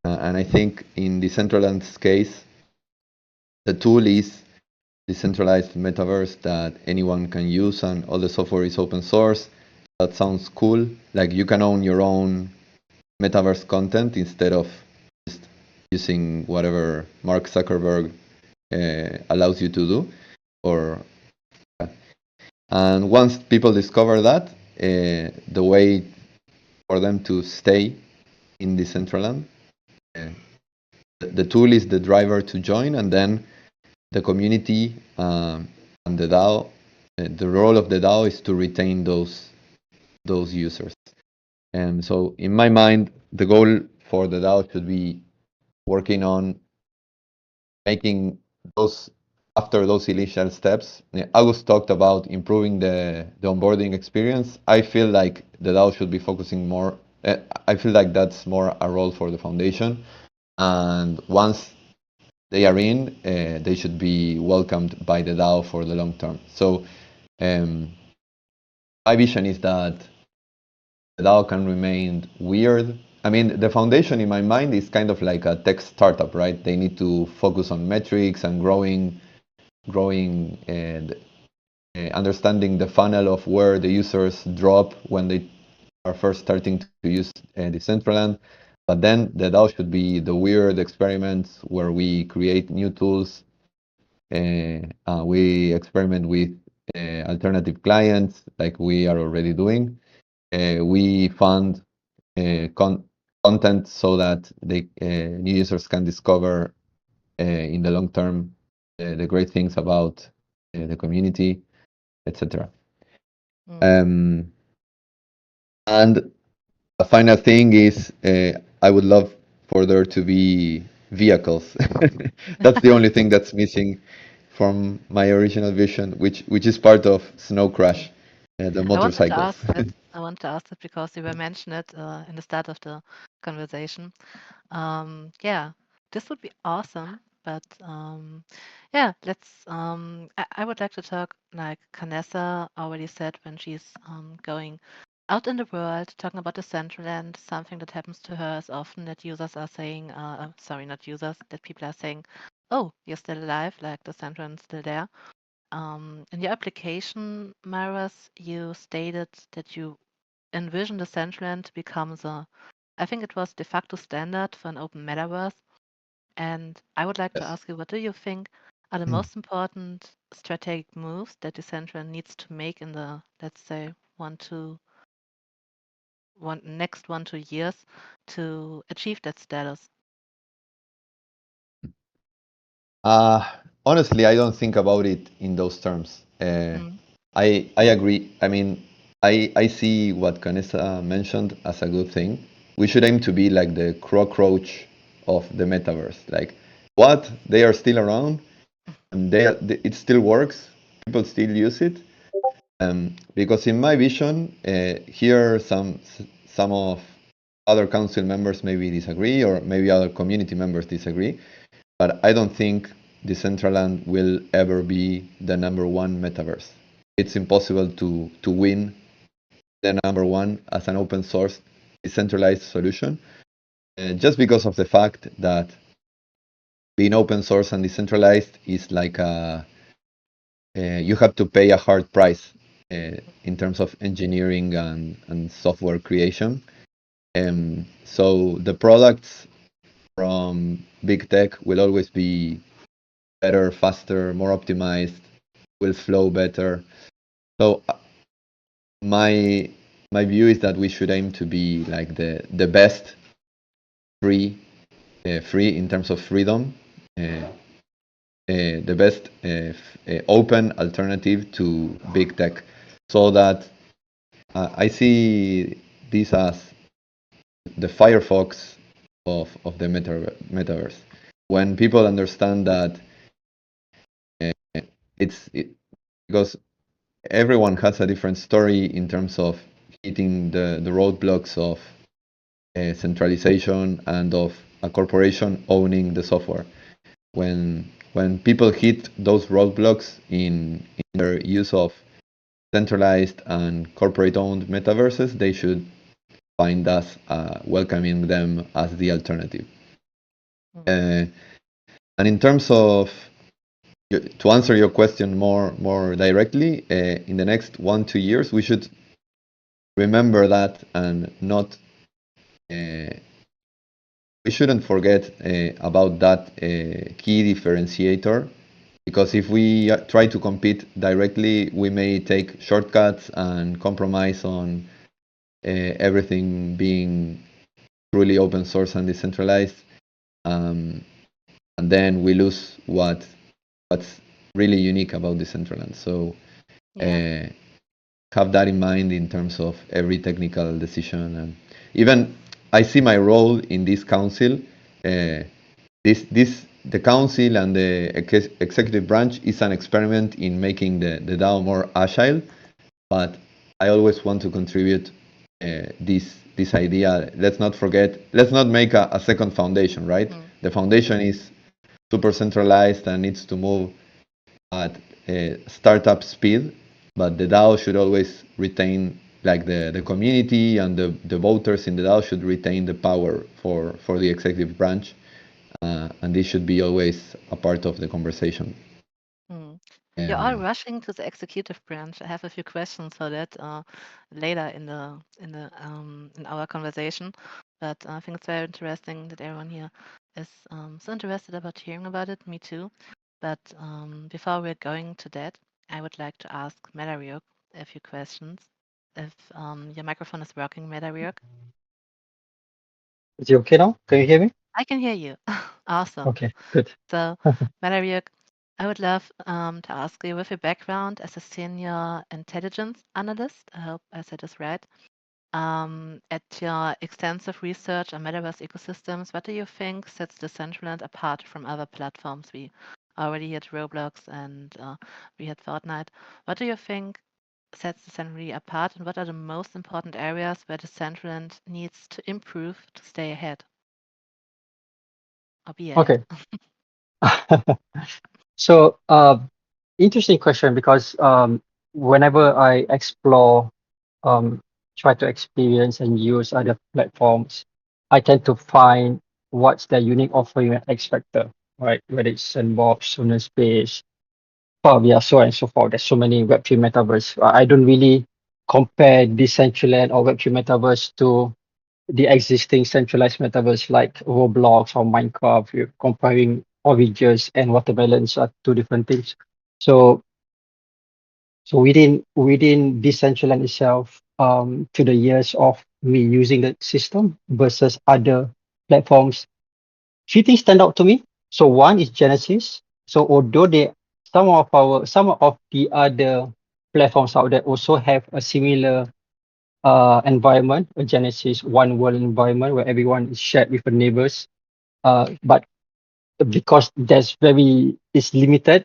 And I think in Decentraland's case, the tool is decentralized metaverse that anyone can use, and all the software is open source. That sounds cool. Like you can own your own metaverse content instead of just using whatever Mark Zuckerberg allows you to do. And once people discover that, the way for them to stay in Decentraland, the tool is the driver to join, and then the community and the DAO. The role of the DAO is to retain those users. And so, in my mind, the goal for the DAO should be working on making those after those initial steps. August talked about improving the onboarding experience. I feel like the DAO should be focusing more. I feel like that's more a role for the foundation. And once they are in, they should be welcomed by the DAO for the long term. So my vision is that the DAO can remain weird. I mean, the foundation in my mind is kind of like a tech startup, right? They need to focus on metrics and growing and understanding the funnel of where the users drop when they are first starting to use Decentraland. But then the DAO should be the weird experiments where we create new tools. We experiment with alternative clients like we are already doing. We fund content so that new users can discover in the long term the great things about the community, etc. And a final thing is I would love for there to be vehicles. That's the only thing that's missing from my original vision, which is part of Snow Crash, the motorcycles. I want to ask that because you were mentioned it in the start of the conversation. Yeah, this would be awesome. But yeah, I would like to talk like Canessa already said when she's going out in the world, talking about the Decentraland. Something that happens to her is often that users are saying, sorry, not users, that people are saying, "Oh, you're still alive, like the Decentraland's still there." In your application, Myras, you stated that you envision the Decentraland to become I think it was de facto standard for an open metaverse. And I would like to Yes. ask you, what do you think are the most important strategic moves that Decentraland needs to make in the, let's say, next 1 2 years to achieve that status? Honestly, I don't think about it in those terms. Mm, I agree. I mean, I see what Canessa mentioned as a good thing. We should aim to be like the cockroach of the metaverse. Like, what? They are still around, and it still works. People still use it. Because in my vision, here some of other council members maybe disagree, or maybe other community members disagree. But I don't think Decentraland will ever be the number one metaverse. It's impossible to win the number one as an open source decentralized solution, just because of the fact that being open source and decentralized is like you have to pay a hard price in terms of engineering and software creation. So the products from big tech will always be better, faster, more optimized, will flow better. So my view is that we should aim to be like the best free in terms of freedom, the best open alternative to big tech, so that I see this as the Firefox of the metaverse. When people understand that because everyone has a different story in terms of hitting the roadblocks of centralization and of a corporation owning the software. When people hit those roadblocks in their use of centralized and corporate-owned metaverses, they should find us welcoming them as the alternative. And in terms of, to answer your question more directly, in the next 1-2 years, we should remember that and not we shouldn't forget about that key differentiator, because if we try to compete directly, we may take shortcuts and compromise on everything being truly open source and decentralized, and then we lose what's really unique about Decentraland. So have that in mind in terms of every technical decision. And even I see my role in this council. The council and the executive branch is an experiment in making the DAO more agile, but I always want to contribute this idea. Let's not make a second foundation, right? The foundation is super centralized and needs to move at startup speed, but the DAO should always retain, like the community and the voters in the DAO should retain the power for the executive branch, and this should be always a part of the conversation. You're all rushing to the executive branch. I have a few questions for that later in our conversation, but I think it's very interesting that everyone here is so interested about hearing about it. Me too. But before we're going to that, I would like to ask Medariuk a few questions. If your microphone is working, Medariuk. Is it okay now? Can you hear me? I can hear you. Awesome. Okay, good. So, Medariuk, I would love to ask you, with your background as a senior intelligence analyst, I hope I said this right, at your extensive research on metaverse ecosystems, what do you think sets Decentraland apart from other platforms? We already had Roblox and we had Fortnite. What do you think sets Decentraland apart, and what are the most important areas where Decentraland needs to improve to stay ahead or be ahead? Okay. So, interesting question, because whenever I explore, try to experience and use other platforms, I tend to find what's their unique offering and X factor, right? Whether it's Sandbox, Sonar Space, Power VR, so on and so forth. There's so many Web3 metaverse. I don't really compare Decentraland or Web3 metaverse to the existing centralized metaverse like Roblox or Minecraft. You're comparing oranges and watermelons are two different things. So within Decentraland itself, to the years of me using the system versus other platforms, few things stand out to me. So one is Genesis. So although some of the other platforms out there also have a similar environment, a Genesis one world environment where everyone is shared with the neighbors. But because it's limited,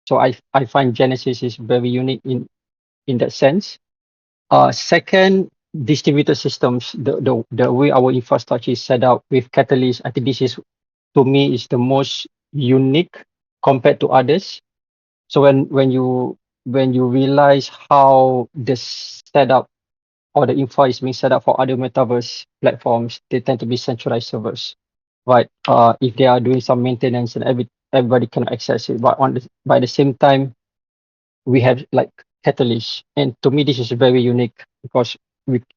so I find Genesis is very unique in that sense. Second, distributed systems, the way our infrastructure is set up with Catalyst, I think this is, to me, is the most unique compared to others. So when you realize how the setup or the infra is being set up for other metaverse platforms, they tend to be centralized servers, right? If they are doing some maintenance and everybody can access it, but by the same time, we have like Catalyst, and to me this is very unique because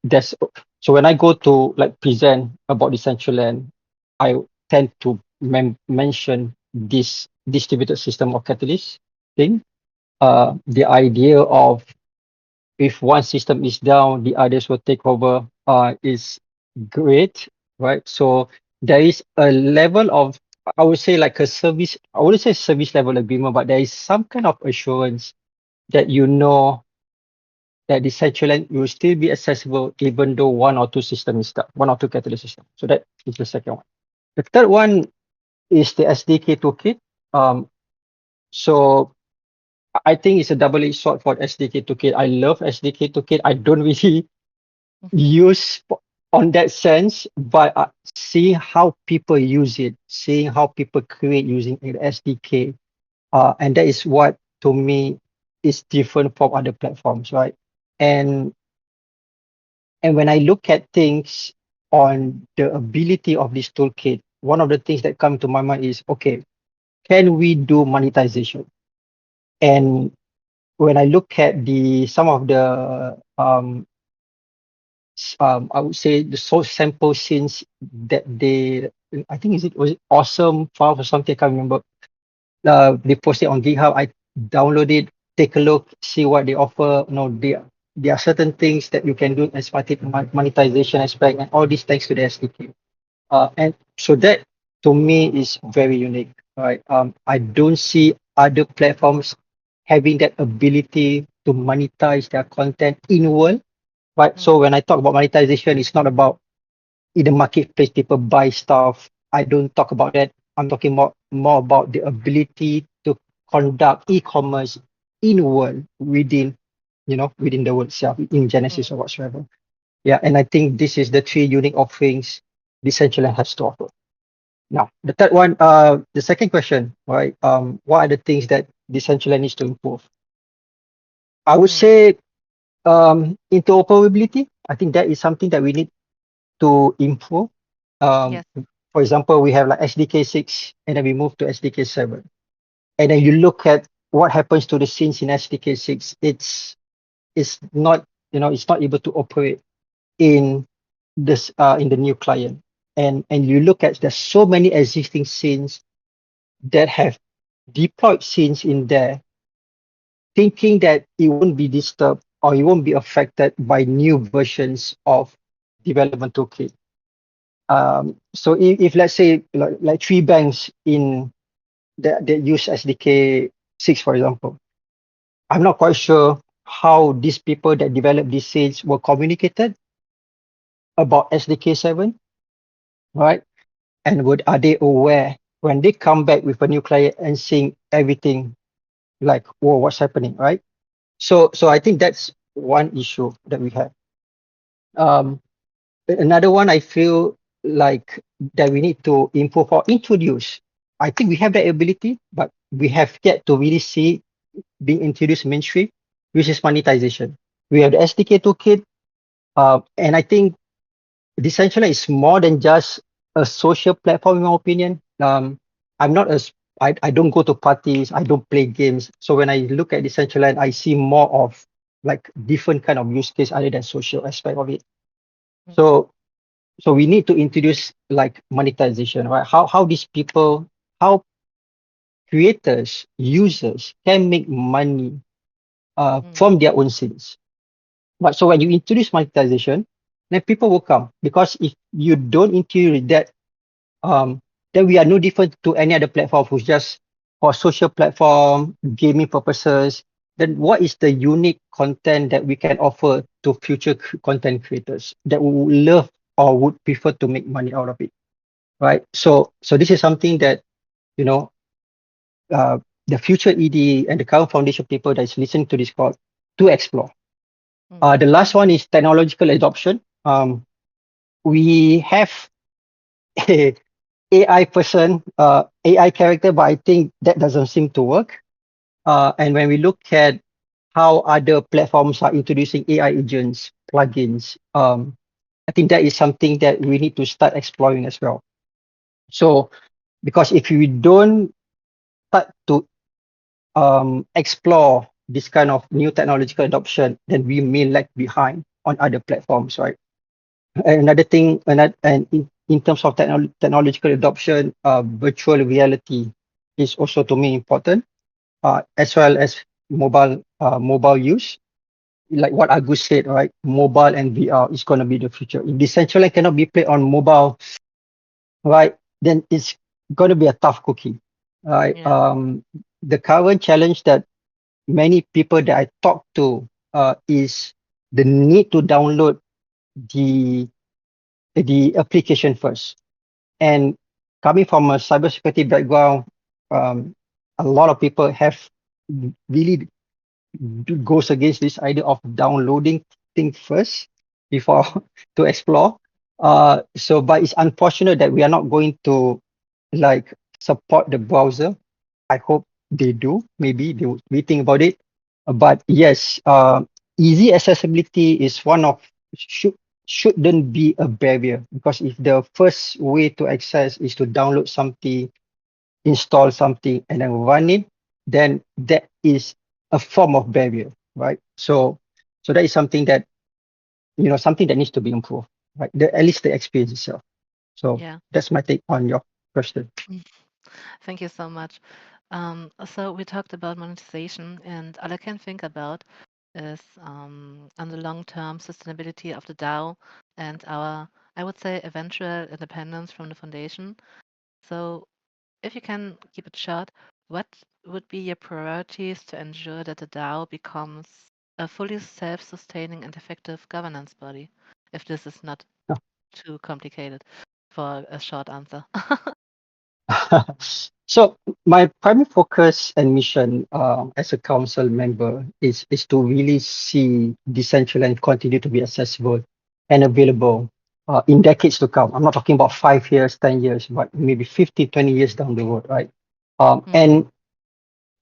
there's so when I go to like present about Decentraland, I tend to mention this distributed system of Catalyst thing. The idea of if one system is down, the others will take over, is great, right? So there is a level of, I would say like a service, I wouldn't say service level agreement, but there is some kind of assurance that you know that Decentraland will still be accessible even though one or two systems is down, one or two catalyst systems. So that is the second one. The third one is the SDK toolkit. So I think it's a double-edged sword for SDK toolkit. I love SDK toolkit. I don't really use on that sense, but seeing how people use it, seeing how people create using an SDK, and that is what to me is different from other platforms, right? And when I look at things on the ability of this toolkit, one of the things that come to my mind is, okay, can we do monetization? And when I look at the some of the I would say the source sample scenes that they, I think was it awesome files or something, I can't remember. They posted on GitHub. I downloaded, take a look, see what they offer. No, there are certain things that you can do as part of monetization aspect, and all these thanks to the SDK. And so that to me is very unique, right? I don't see other platforms having that ability to monetize their content in world, right? So when I talk about monetization, it's not about in the marketplace people buy stuff. I don't talk about that. I'm talking more about the ability to conduct e-commerce in world within, within the world itself, in Genesis or whatsoever. Yeah, and I think this is the three unique offerings Decentraland has to offer. Now, the third one, the second question, right? What are the things that Decentraland needs to improve? I would say interoperability. I think that is something that we need to improve. Yes. For example, we have like SDK 6 and then we move to SDK 7. And then you look at what happens to the scenes in SDK 6, it's not, it's not able to operate in this in the new client. And you look at there's so many existing scenes that have deployed scenes in there, thinking that it won't be disturbed or it won't be affected by new versions of development toolkit. So if let's say like three banks in that use SDK 6, for example, I'm not quite sure how these people that developed these sales were communicated about SDK 7, right? And are they aware when they come back with a new client and seeing everything like, whoa, what's happening, right? So I think that's one issue that we have. Another one I feel like that we need to improve or introduce. I think we have that ability, but we have yet to really see being introduced mainstream, which is monetization. We have the SDK toolkit, and I think Decentraland is more than just a social platform, in my opinion. I'm not as I don't go to parties, I don't play games. So when I look at Decentraland, I see more of like different kind of use case other than social aspect of it. So we need to introduce like monetization, right? How these people, how creators, users can make money from their own sales. But so when you introduce monetization, then people will come, because if you don't introduce that, then we are no different to any other platform who's just for social platform, gaming purposes. Then what is the unique content that we can offer to future content creators that would love or would prefer to make money out of it, right? So this is something that, you know, the future ED and the current foundation people that is listening to this call to explore. The last one is technological adoption. We have a AI person, AI character, but I think that doesn't seem to work. And when we look at how other platforms are introducing AI agents, plugins, I think that is something that we need to start exploring as well. So, because if we don't start to explore this kind of new technological adoption, then we may lag behind on other platforms, right? And another thing, and in terms of technological adoption, virtual reality is also to me important, as well as mobile use. like what Agus said, right? Mobile and VR is going to be the future. If Decentraland cannot be played on mobile, right, then it's going to be a tough cookie, right? Yeah. The current challenge that many people that I talk to is the need to download the application first. And coming from a cybersecurity background, a lot of people have really goes against this idea of downloading things first before to explore. But it's unfortunate that we are not going to like support the browser. I hope they do. Maybe they would rethink about it. But yes, easy accessibility is one of shouldn't be a barrier, because if the first way to access is to download something, install something, and then run it, then that is a form of barrier, right? So that is something that something that needs to be improved, right? At least the experience itself. So Yeah. that's my take on your question. Thank you so much. So we talked about monetization, and all I can think about is on the long-term sustainability of the DAO and our, I would say, eventual independence from the foundation. So if you can keep it short, what would be your priorities to ensure that the DAO becomes a fully self-sustaining and effective governance body? If this is not too complicated for a short answer. So my primary focus and mission as a council member is to really see Decentraland continue to be accessible and available in decades to come. I'm not talking about 5 years, 10 years, but maybe 50, 20 years down the road, right? Um, Mm,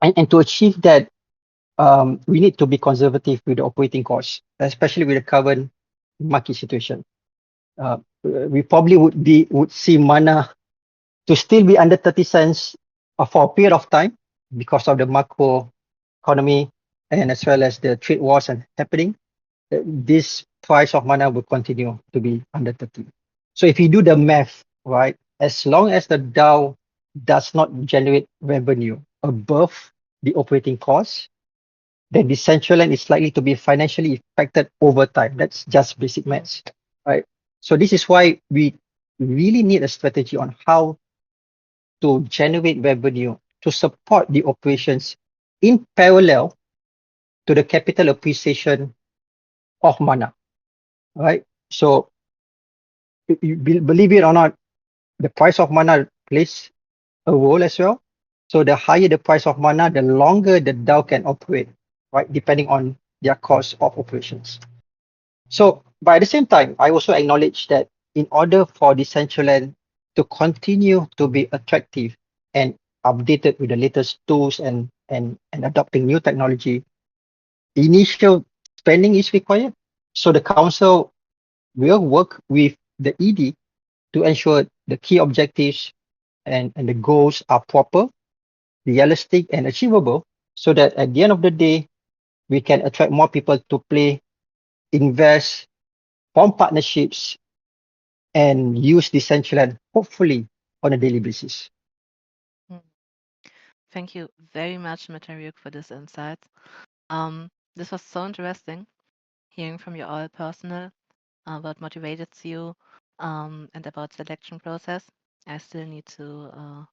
and, and to achieve that, we need to be conservative with the operating costs, especially with the current market situation. We probably would see mana to still be under 30 cents for a period of time because of the macro economy and as well as the trade wars and happening. This price of mana will continue to be under 30. So if you do the math, right, as long as the DAO does not generate revenue above the operating cost, then Decentraland is likely to be financially affected over time. That's just basic mm, maths, right? So this is why we really need a strategy on how to generate revenue to support the operations in parallel to the capital appreciation of mana, right? So believe it or not, the price of mana plays a role as well. So the higher the price of mana, the longer the DAO can operate, right? Depending on their cost of operations. So, but at the same time, I also acknowledge that in order for Decentraland to continue to be attractive and updated with the latest tools and adopting new technology, initial spending is required. So the council will work with the ED to ensure the key objectives and the goals are proper, realistic, and achievable, so that at the end of the day, we can attract more people to play, invest, form partnerships, and use Decentraland hopefully on a daily basis. mm. Thank you very much, Matariuk, for this insight. This was so interesting hearing from you all personal what motivated you and about selection process. I still need to.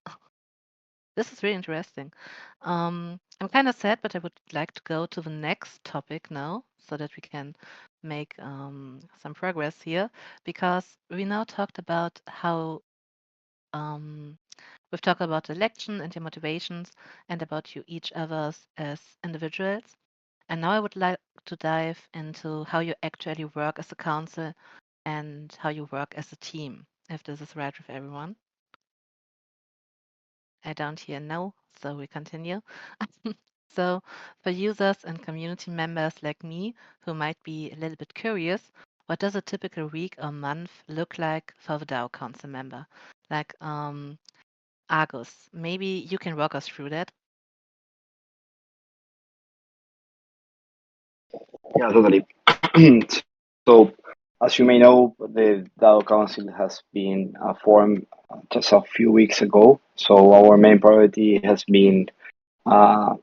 This is really interesting. I'm kind of sad, but I would like to go to the next topic now so that we can make some progress here because we now talked about how um, we've talked about the election and your motivations and about you each others as individuals. And now I would like to dive into how you actually work as a council and how you work as a team, if this is right with everyone. I don't hear no, so we continue. So, for users and community members like me who might be a little bit curious, what does a typical week or month look like for the DAO Council member? Like, Argus, maybe you can walk us through that. Yeah, totally. So, as you may know, the DAO Council has been formed just a few weeks ago. So, our main priority has been uh,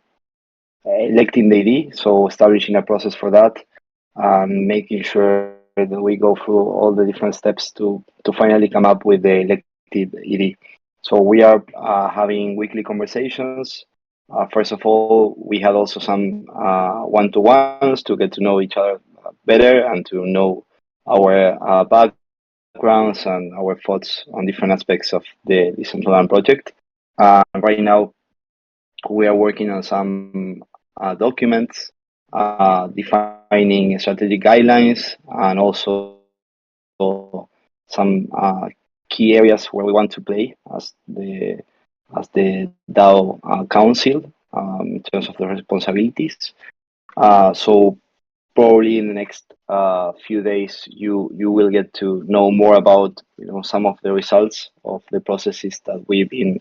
electing the AD, so establishing a process for that. making sure that we go through all the different steps to finally come up with the elected ED. So we are having weekly conversations. First of all, we had also some one-to-ones to get to know each other better and to know our backgrounds and our thoughts on different aspects of the Decentraland project. Right now, we are working on some documents defining strategic guidelines and also some key areas where we want to play as the DAO Council in terms of the responsibilities. So probably in the next few days, you will get to know more about some of the results of the processes that we've been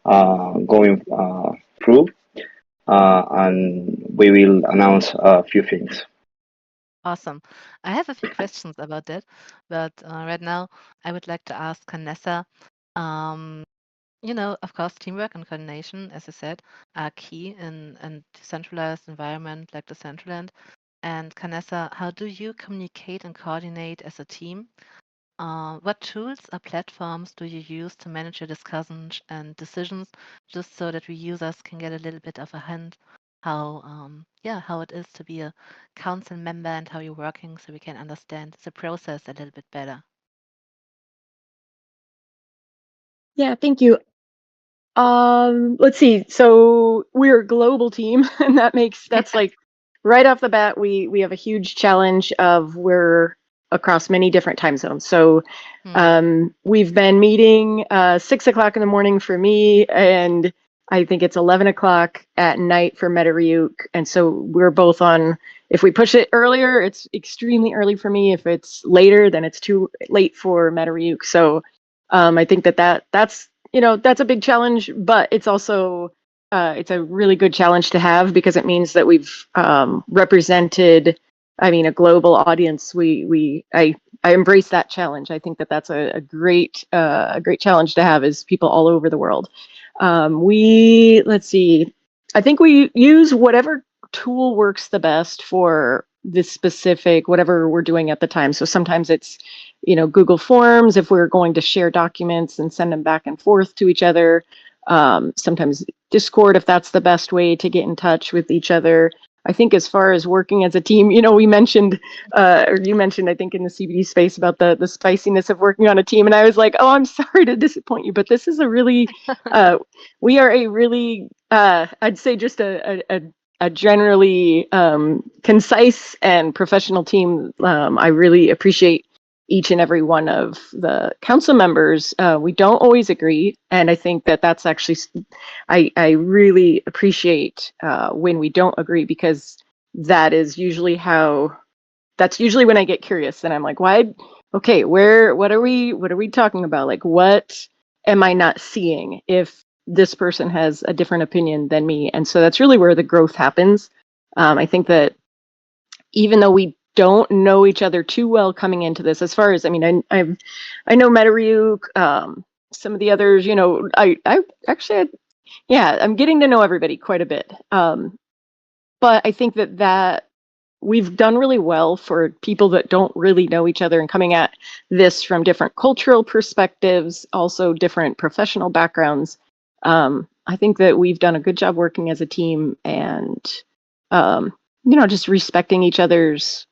going through, and we will announce a few things. Awesome. I have a few questions about that, but right now I would like to ask Vanessa. Um, of course, teamwork and coordination, as you said, are key in a decentralized environment like Decentraland. And Vanessa, how do you communicate and coordinate as a team? What tools or platforms do you use to manage your discussions and decisions, just so that we users can get a little bit of a hint how it is to be a council member and how you're working, so we can understand the process a little bit better. Yeah, thank you. Let's see. So we're a global team, and that's like right off the bat, we have a huge challenge of we're across many different time zones. So we've been meeting 6 o'clock in the morning for me, and I think it's 11 o'clock at night for Metaryuk. And so we're both on. If we push it earlier, it's extremely early for me. If it's later, then it's too late for Metaryuk. So I think that's that's a big challenge, but it's also it's a really good challenge to have because it means that we've represented, I mean, a global audience. I embrace that challenge. I think that that's a great challenge to have is people all over the world. Let's see. I think we use whatever tool works the best for this specific whatever we're doing at the time. So sometimes it's Google Forms if we're going to share documents and send them back and forth to each other. Sometimes Discord if that's the best way to get in touch with each other. I think as far as working as a team, we mentioned, or you mentioned, I think in the CBD space about the spiciness of working on a team. And I was like, oh, I'm sorry to disappoint you, but this is a really, we are a really, I'd say just a generally concise and professional team. I really appreciate each and every one of the council members. We don't always agree, and I think that that's actually I really appreciate when we don't agree because that's usually when I get curious and I'm like, why? Okay, what are we talking about? Like, what am I not seeing if this person has a different opinion than me? And so that's really where the growth happens. I think that even though we don't know each other too well coming into this, as far as I mean, I know Metaryuk, some of the others, I actually, yeah, I'm getting to know everybody quite a bit. But I think that we've done really well for people that don't really know each other and coming at this from different cultural perspectives, also different professional backgrounds. I think that we've done a good job working as a team and, just respecting each other's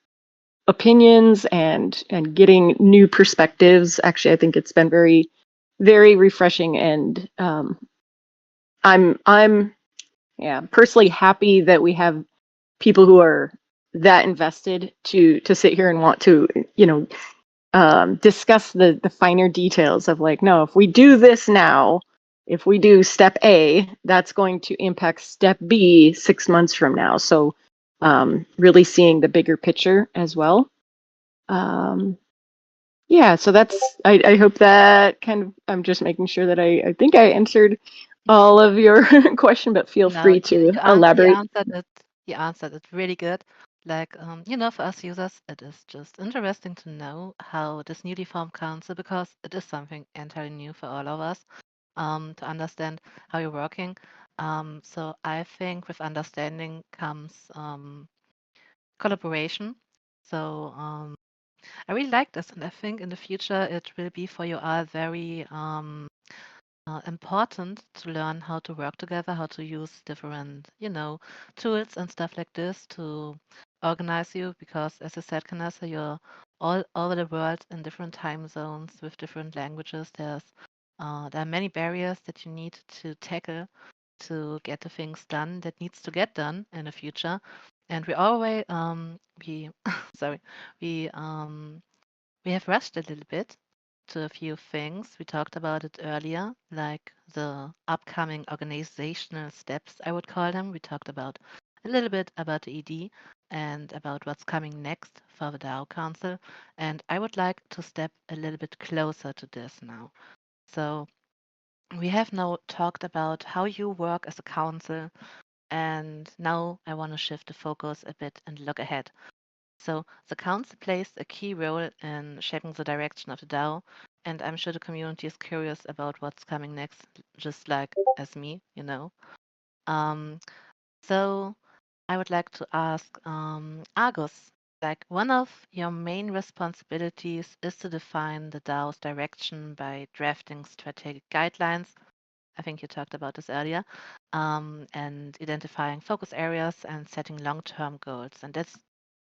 opinions and getting new perspectives. Actually, I think it's been very, very refreshing, and I'm personally happy that we have people who are that invested to sit here and want to discuss the finer details of like, no, if we do this now, if we do step A, that's going to impact step B 6 months from now. So really seeing the bigger picture as well. So that's I hope that kind of, I'm just making sure that I think I answered all of your question, but feel No, free to elaborate. you answered it really good. Like, for us users, it is just interesting to know how this newly formed council, because it is something entirely new for all of us, to understand how you're working. So I think with understanding comes collaboration. So I really like this, and I think in the future it will be for you all very important to learn how to work together, how to use different, tools and stuff like this to organize you. Because, as I said, Canessa, you're all over the world in different time zones with different languages. There are many barriers that you need to tackle to get the things done that needs to get done in the future. And we always we sorry we have rushed a little bit to a few things. We talked about it earlier, like the upcoming organizational steps, I would call them. We talked about a little bit about the ED and about what's coming next for the DAO Council. And I would like to step a little bit closer to this now. So we have now talked about how you work as a council, and now I want to shift the focus a bit and look ahead. So the council plays a key role in shaping the direction of the DAO, and I'm sure the community is curious about what's coming next, just like as me. Um, so I would like to ask Argus, like one of your main responsibilities is to define the DAO's direction by drafting strategic guidelines. I think you talked about this earlier, and identifying focus areas and setting long-term goals. And that's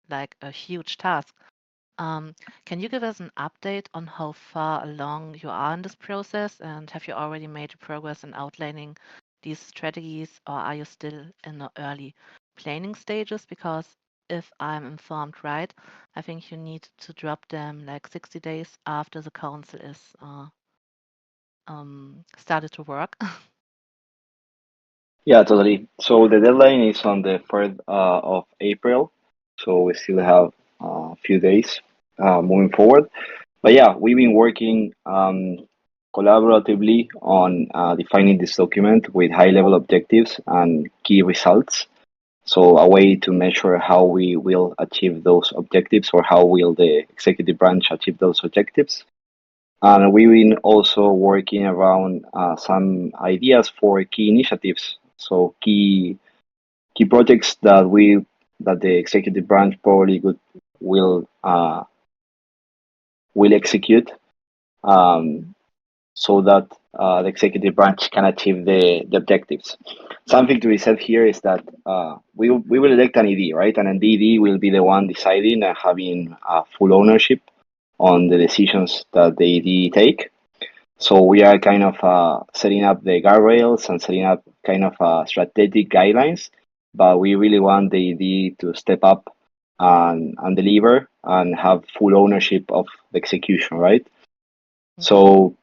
like a huge task. Um, can you give us an update on how far along you are in this process? And have you already made progress in outlining these strategies, or are you still in the early planning stages? Because if I'm informed right, I think you need to drop them like 60 days after the council is started to work. Yeah, totally. So the deadline is on the 3rd of April. So we still have a few days moving forward. But yeah, we've been working collaboratively on defining this document with high level objectives and key results. So a way to measure how we will achieve those objectives, or how will the executive branch achieve those objectives. And we've been also working around some ideas for key initiatives. So key projects that the executive branch probably will uh, will execute, um, so that the executive branch can achieve the objectives. Something to be said here is that we will elect an ED, right? And an ED will be the one deciding and having full ownership on the decisions that the ED take. So we are kind of setting up the guardrails and setting up kind of strategic guidelines, but we really want the ED to step up and deliver and have full ownership of the execution, right? So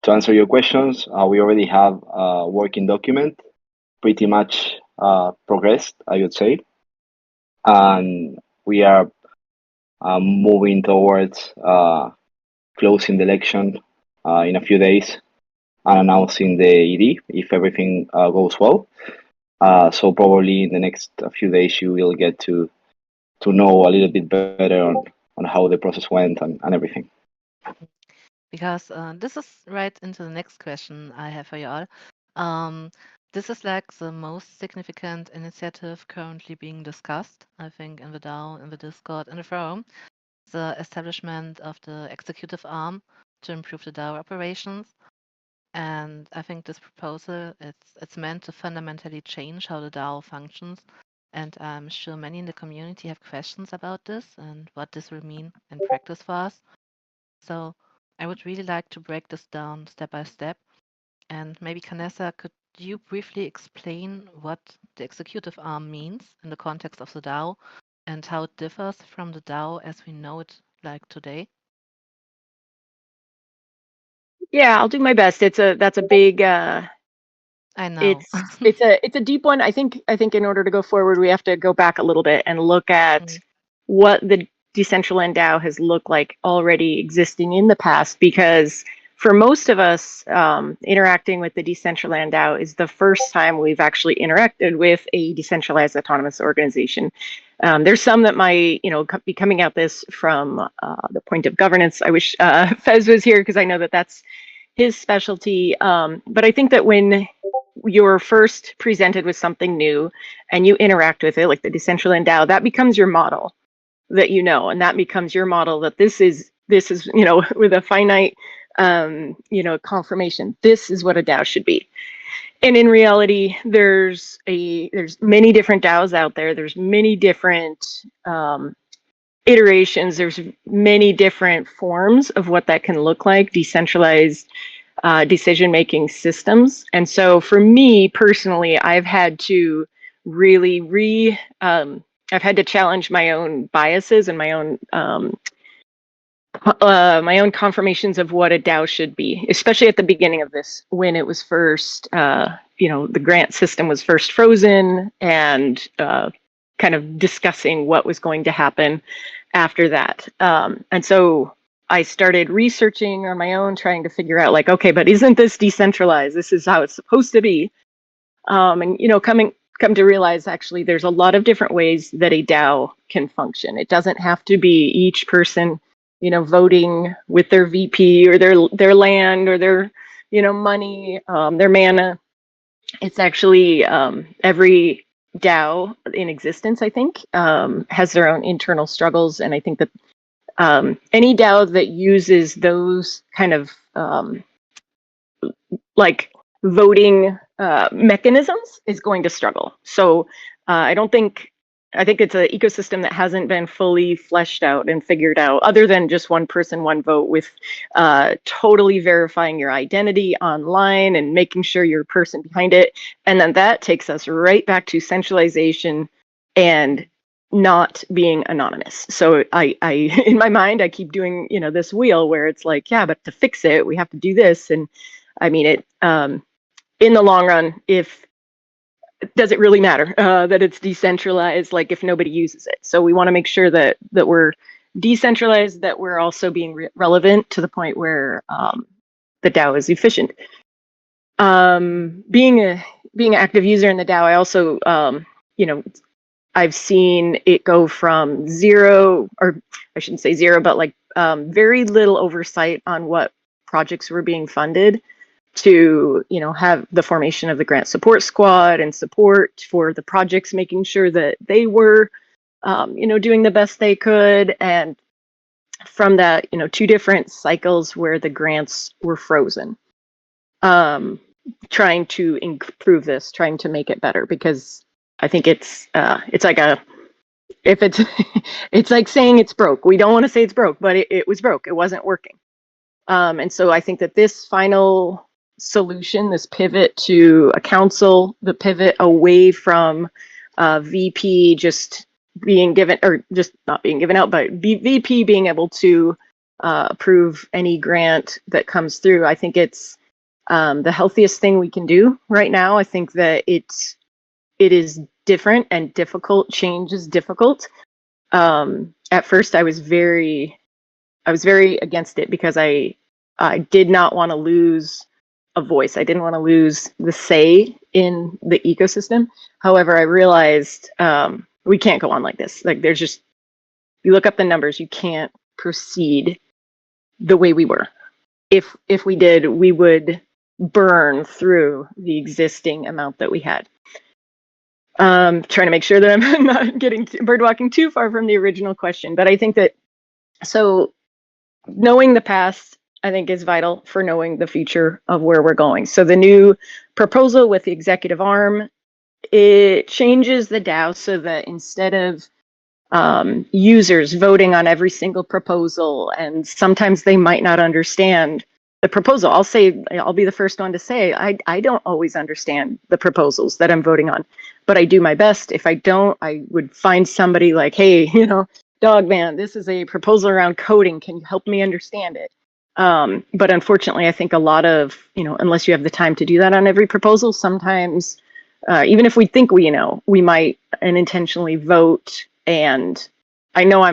to answer your questions, we already have a working document, pretty much progressed, I would say, and we are moving towards closing the election in a few days and announcing the ED if everything goes well. So probably in the next few days you will get to know a little bit better on how the process went and everything. Because this is right into the next question I have for you all. Um, this is like the most significant initiative currently being discussed, I think, in the DAO, in the Discord, in the forum, the establishment of the executive arm to improve the DAO operations. And I think this proposal, it's meant to fundamentally change how the DAO functions. And I'm sure many in the community have questions about this and what this will mean in practice for us. So I would really like to break this down step by step. And maybe Canessa, could you briefly explain what the executive arm means in the context of the DAO and how it differs from the DAO as we know it like today? Yeah, I'll do my best. That's a big I know. it's a deep one. I think in order to go forward, we have to go back a little bit and look at what the Decentraland DAO has looked like already existing in the past, because for most of us, interacting with the Decentraland DAO is the first time we've actually interacted with a decentralized autonomous organization. There's some that might, be coming at this from the point of governance. I wish Fez was here, because I know that that's his specialty. But I think that when you're first presented with something new and you interact with it, like the Decentraland DAO, that becomes your model. that you know, and that becomes your model, that this is with a finite confirmation, this is what a DAO should be. And in reality, there's many different DAOs out there. There's many different iterations. There's many different forms of what that can look like, decentralized decision-making systems. And so for me personally, I've had to really I've had to challenge my own biases and my own confirmations of what a DAO should be, especially at the beginning of this, when it was first, the grant system was first frozen, and kind of discussing what was going to happen after that. And so I started researching on my own, trying to figure out, like, okay, but isn't this decentralized? This is how it's supposed to be. And come to realize, actually, there's a lot of different ways that a DAO can function. It doesn't have to be each person, voting with their VP or their land or their, money, their mana. It's actually every DAO in existence, I think, has their own internal struggles. And I think that any DAO that uses those kind of voting mechanisms is going to struggle. So I think it's an ecosystem that hasn't been fully fleshed out and figured out, other than just one person, one vote, with totally verifying your identity online and making sure you're a person behind it. And then that takes us right back to centralization and not being anonymous. So I in my mind, I keep doing, this wheel where it's like, yeah, but to fix it, we have to do this. And I mean, it in the long run, does it really matter that it's decentralized, like, if nobody uses it? So we want to make sure that we're decentralized, that we're also being relevant to the point where the DAO is efficient. Being an active user in the DAO, I also I've seen it go from zero, or I shouldn't say zero, but like very little oversight on what projects were being funded, to have the formation of the grant support squad and support for the projects, making sure that they were doing the best they could. And from that, 2 different cycles where the grants were frozen, trying to improve this, trying to make it better, because I think it's like it's like saying it's broke. We don't want to say it's broke, but it was broke. It wasn't working. And so I think that this final solution, this pivot to a council, the pivot away from VP just being given, or just not being given out, but VP being able to approve any grant that comes through, I think it's the healthiest thing we can do right now. I think that it is different and difficult. Change is difficult. At first, I was very against it, because I did not want to lose a voice. I didn't want to lose the say in the ecosystem. However, I realized we can't go on like this. Like, there's just, you look up the numbers, you can't proceed the way we were. If we did, we would burn through the existing amount that we had. Trying to make sure that I'm not getting bird walking too far from the original question, but I think that, so knowing the past, I think, is vital for knowing the future of where we're going. So the new proposal with the executive arm, it changes the DAO so that instead of users voting on every single proposal, and sometimes they might not understand the proposal. I'll be the first one to say, I don't always understand the proposals that I'm voting on, but I do my best. If I don't, I would find somebody like, hey, dog man, this is a proposal around coding. Can you help me understand it? But unfortunately, I think a lot of, unless you have the time to do that on every proposal, sometimes, even if we think we might unintentionally vote. And I know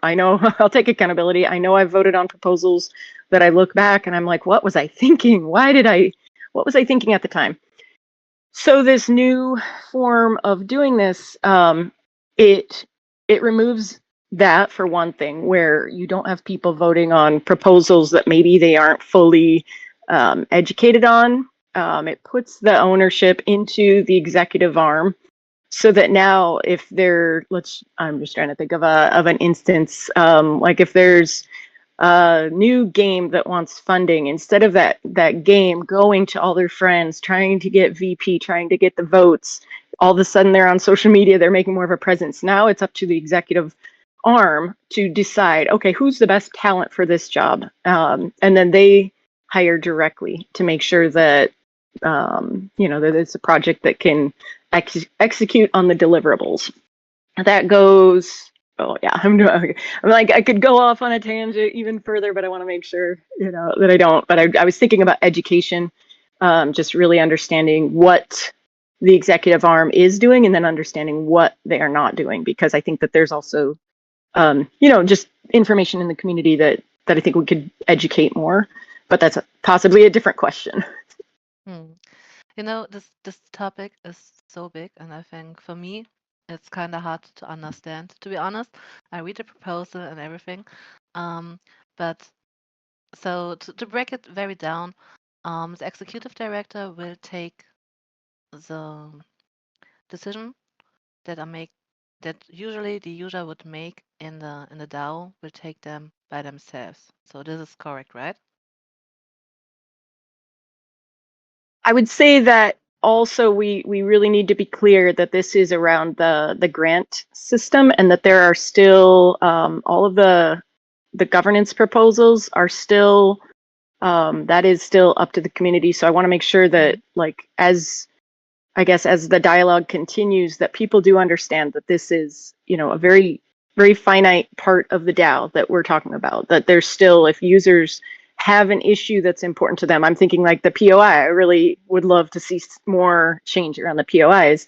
I'll take accountability. I know I've voted on proposals that I look back and I'm like, what was I thinking? What was I thinking at the time? So this new form of doing this, it removes that, for one thing, where you don't have people voting on proposals that maybe they aren't fully educated on. It puts the ownership into the executive arm, so that now if I'm just trying to think of an instance, like if there's a new game that wants funding, instead of that game going to all their friends, trying to get VP, trying to get the votes, all of a sudden they're on social media, they're making more of a presence. Now it's up to the executive arm to decide, okay, who's the best talent for this job, and then they hire directly to make sure that that it's a project that can execute on the deliverables. That goes. Oh yeah, I'm like, I could go off on a tangent even further, but I want to make sure that I don't. But I was thinking about education, just really understanding what the executive arm is doing, and then understanding what they are not doing, because I think that there's also just information in the community that I think we could educate more. But that's possibly a different question. This topic is so big, and I think for me, it's kind of hard to understand. To be honest, I read the proposal and everything, but so to break it very down, the executive director will take the decision that usually the user would make in the DAO, will take them by themselves. So this is correct, right? I would say that also we really need to be clear that this is around the grant system, and that there are still all of the governance proposals are still that is still up to the community. So I want to make sure that, like, as the dialogue continues, that people do understand that this is a very, very finite part of the DAO that we're talking about. That there's still, if users have an issue that's important to them, I'm thinking like the POI. I really would love to see more change around the POIs,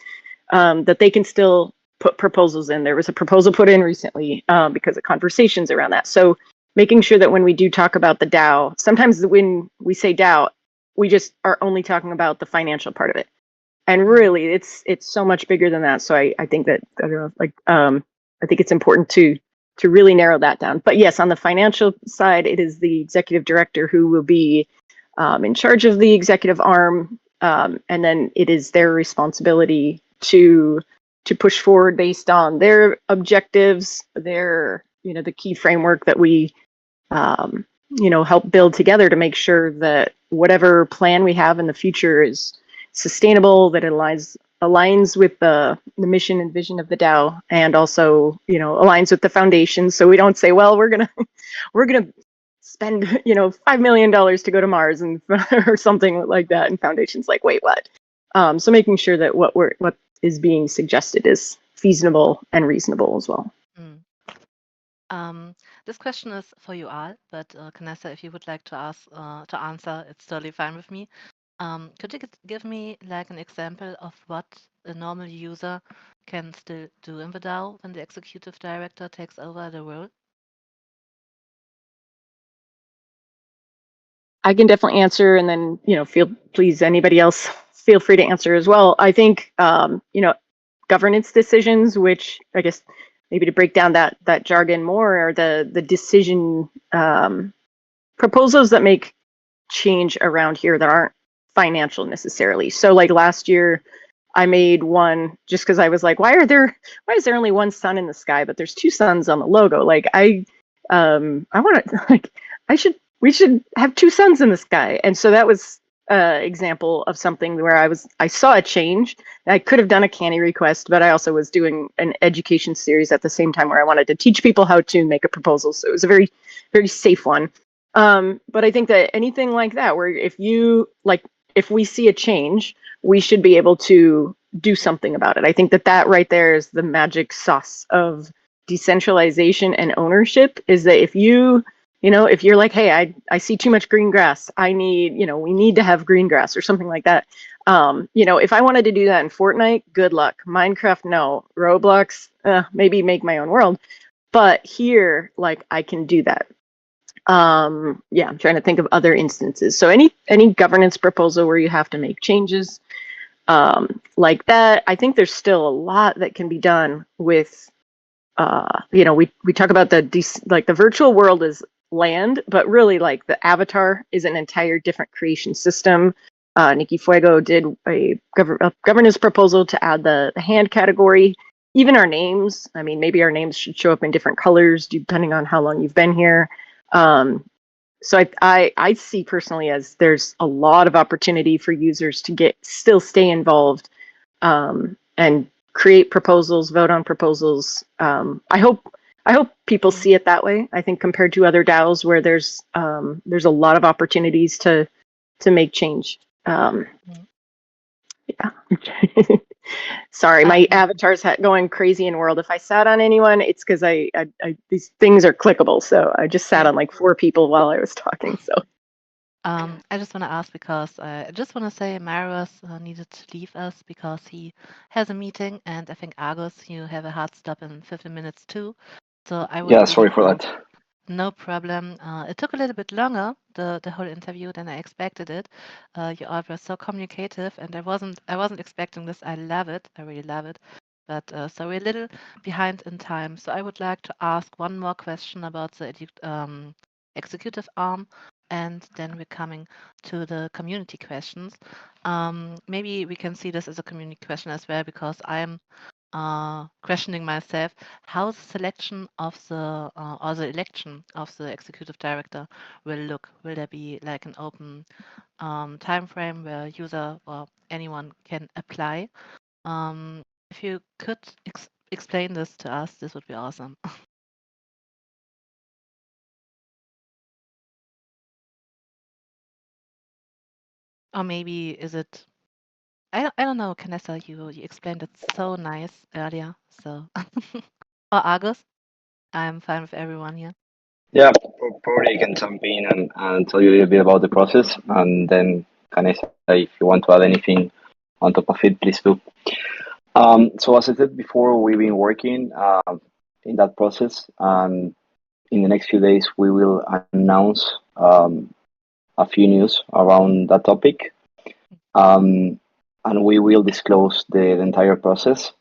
that they can still put proposals in. There was a proposal put in recently because of conversations around that. So making sure that when we do talk about the DAO, sometimes when we say DAO, we just are only talking about the financial part of it. And really, it's so much bigger than that. So I think that I think it's important to really narrow that down. But yes, on the financial side, it is the executive director who will be in charge of the executive arm, and then it is their responsibility to push forward based on their objectives, their the key framework that we help build together to make sure that whatever plan we have in the future is sustainable, that it aligns with the mission and vision of the DAO, and also aligns with the foundation. So we don't say, well, we're gonna spend $5 million to go to Mars and or something like that, and foundation's like, wait, what? So making sure that what is being suggested is feasible and reasonable as well. This question is for you all, but Canessa, if you would like to answer, it's totally fine with me. Could you give me like an example of what a normal user can still do in the DAO when the executive director takes over the role? I can definitely answer, and then please, anybody else feel free to answer as well. I think governance decisions, which I guess maybe to break down that jargon more, are the decision proposals that make change around here that aren't financial necessarily. So like last year, I made one just because I was like, why is there only one sun in the sky, but there's two suns on the logo? Like I want to like we should have two suns in the sky. And so that was an example of something where I saw a change. I could have done a canny request, but I also was doing an education series at the same time where I wanted to teach people how to make a proposal. So it was a very, very safe one. But I think that anything like that, where if we see a change, we should be able to do something about it. I think that right there is the magic sauce of decentralization and ownership, is that if if you're like, hey, I see too much green grass, we need to have green grass or something like that. If I wanted to do that in Fortnite, good luck. Minecraft, no. Roblox, maybe make my own world. But here, like, I can do that. I'm trying to think of other instances. So any governance proposal where you have to make changes like that, I think there's still a lot that can be done with, we talk about the virtual world is land, but really like the avatar is an entire different creation system. Nikki Fuego did a governance proposal to add the hand category. Even our names, I mean, maybe our names should show up in different colors depending on how long you've been here. So I see personally as there's a lot of opportunity for users to still stay involved and create proposals, vote on proposals. I hope people see it that way. I think compared to other DAOs where there's a lot of opportunities to make change. Yeah. Sorry, my avatar's going crazy in world. If I sat on anyone, it's because I these things are clickable. So I just sat on like 4 people while I was talking. So I just want to ask because I just want to say Marius needed to leave us because he has a meeting, and I think Argus, you have a hard stop in 15 minutes too. So I would Yeah, really sorry for ask- that. No problem. It took a little bit longer, the whole interview, than I expected it. You all were so communicative, and I wasn't expecting this. I love it. I really love it. But so we're a little behind in time. So I would like to ask one more question about the executive arm, and then we're coming to the community questions. Maybe we can see this as a community question as well, because I'm questioning myself how the selection of the or the election of the executive director will look. Will there be like an open time frame where user or anyone can apply? If you could explain this to us, this would be awesome. Or maybe is it? I don't know, Canessa. You explained it so nice earlier. So or Argus, I'm fine with everyone here. Yeah, probably I can jump in and tell you a little bit about the process, and then Canessa, if you want to add anything on top of it, please do. So as I said before, we've been working in that process, and in the next few days we will announce a few news around that topic, and we will disclose the entire process.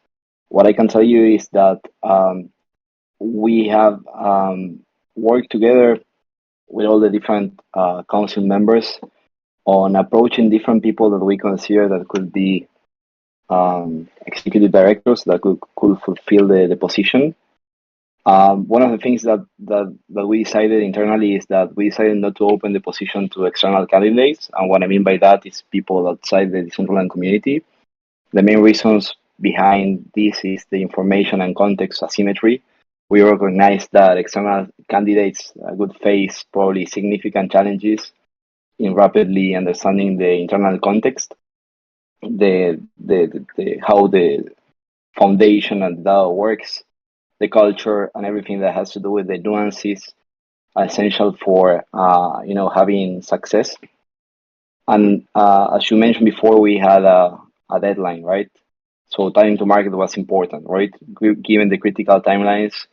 What I can tell you is that we have worked together with all the different council members on approaching different people that we consider that could be executive directors that could fulfill the position. One of the things that we decided internally is that we decided not to open the position to external candidates. And what I mean by that is people outside the Decentraland community. The main reasons behind this is the information and context asymmetry. We recognize that external candidates would face probably significant challenges in rapidly understanding the internal context, how the foundation and DAO works, the culture, and everything that has to do with the nuances are essential for having success. And as you mentioned before, we had a deadline, right? So time to market was important, right? Given the critical timelines,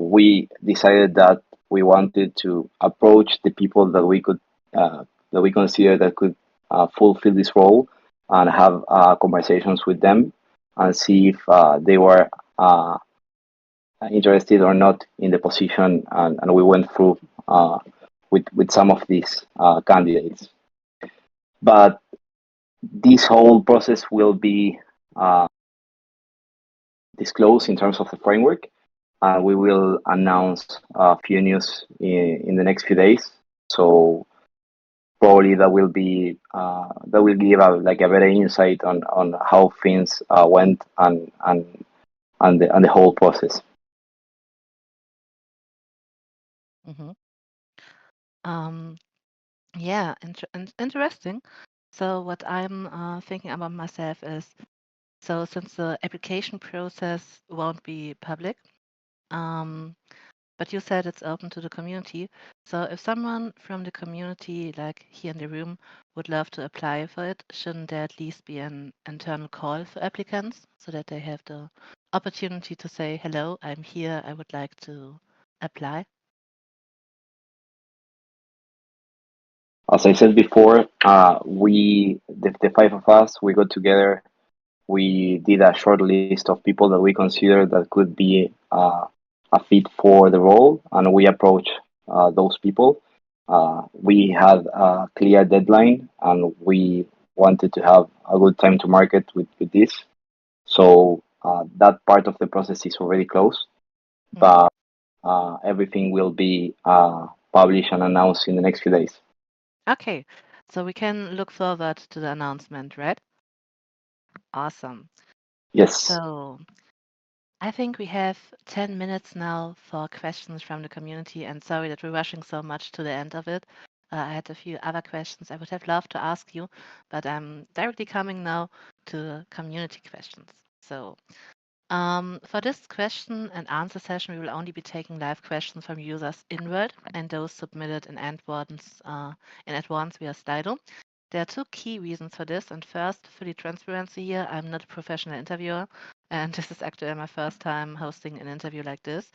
we decided that we wanted to approach the people that we consider that could fulfill this role and have conversations with them and see if they were interested or not in the position. And we went through with some of these candidates. But this whole process will be disclosed in terms of the framework. We will announce a few news in the next few days. So probably that will give a better insight on how things went and the whole process. Mm-hmm. Yeah, interesting. So what I'm thinking about myself is, so since the application process won't be public, um, but you said it's open to the community. So if someone from the community, like here in the room, would love to apply for it, shouldn't there at least be an internal call for applicants so that they have the opportunity to say, hello, I'm here, I would like to apply? As I said before, the 5 of us, we got together. We did a short list of people that we consider that could be a fit for the role, and we approached those people. We had a clear deadline, and we wanted to have a good time to market with this. So that part of the process is already closed, but everything will be published and announced in the next few days. Okay, so we can look forward to the announcement, right? Awesome. Yes. So I think we have 10 minutes now for questions from the community, and sorry that we're rushing so much to the end of it. I had a few other questions I would have loved to ask you, but I'm directly coming now to community questions. So for this question and answer session, we will only be taking live questions from users in-world and those submitted in advance via Slido. There are two key reasons for this. And first, fully transparency here. I'm not a professional interviewer, and this is actually my first time hosting an interview like this.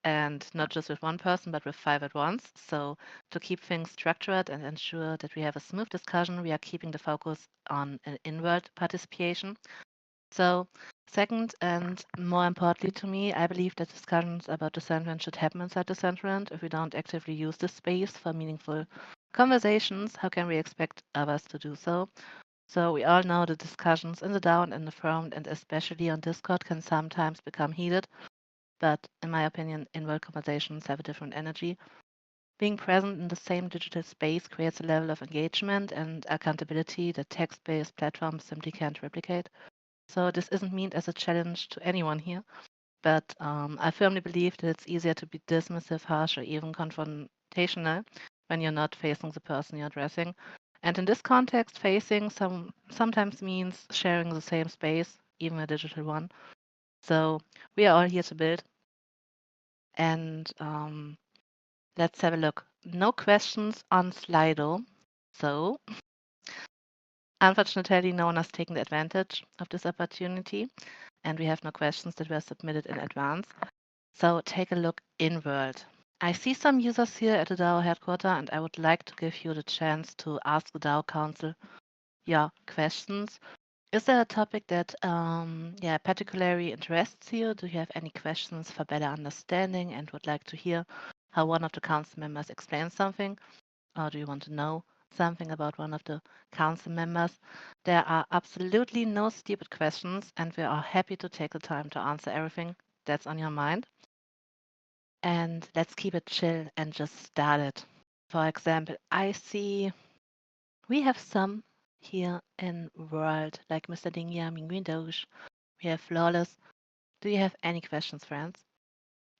And not just with one person, but with 5 at once. So to keep things structured and ensure that we have a smooth discussion, we are keeping the focus on an in-world participation. So second, and more importantly to me, I believe that discussions about Decentraland should happen inside Decentraland. If we don't actively use this space for meaningful conversations, how can we expect others to do so? So we all know the discussions in the DAO and in the front, and especially on Discord, can sometimes become heated. But in my opinion, in-world conversations have a different energy. Being present in the same digital space creates a level of engagement and accountability that text-based platforms simply can't replicate. So this isn't meant as a challenge to anyone here, but I firmly believe that it's easier to be dismissive, harsh, or even confrontational when you're not facing the person you're addressing. And in this context, facing sometimes means sharing the same space, even a digital one. So we are all here to build. And let's have a look. No questions on Slido. So unfortunately, no one has taken advantage of this opportunity, and we have no questions that were submitted in advance. So take a look in-world. I see some users here at the DAO headquarters, and I would like to give you the chance to ask the DAO Council your questions. Is there a topic that particularly interests you? Do you have any questions for better understanding and would like to hear how one of the council members explains something? Or do you want to know something about one of the council members? There are absolutely no stupid questions, and we are happy to take the time to answer everything that's on your mind. And let's keep it chill and just start it. For example, I see we have some here in World, like Mr. Dingyam in Windows. We have Flawless. Do you have any questions, friends?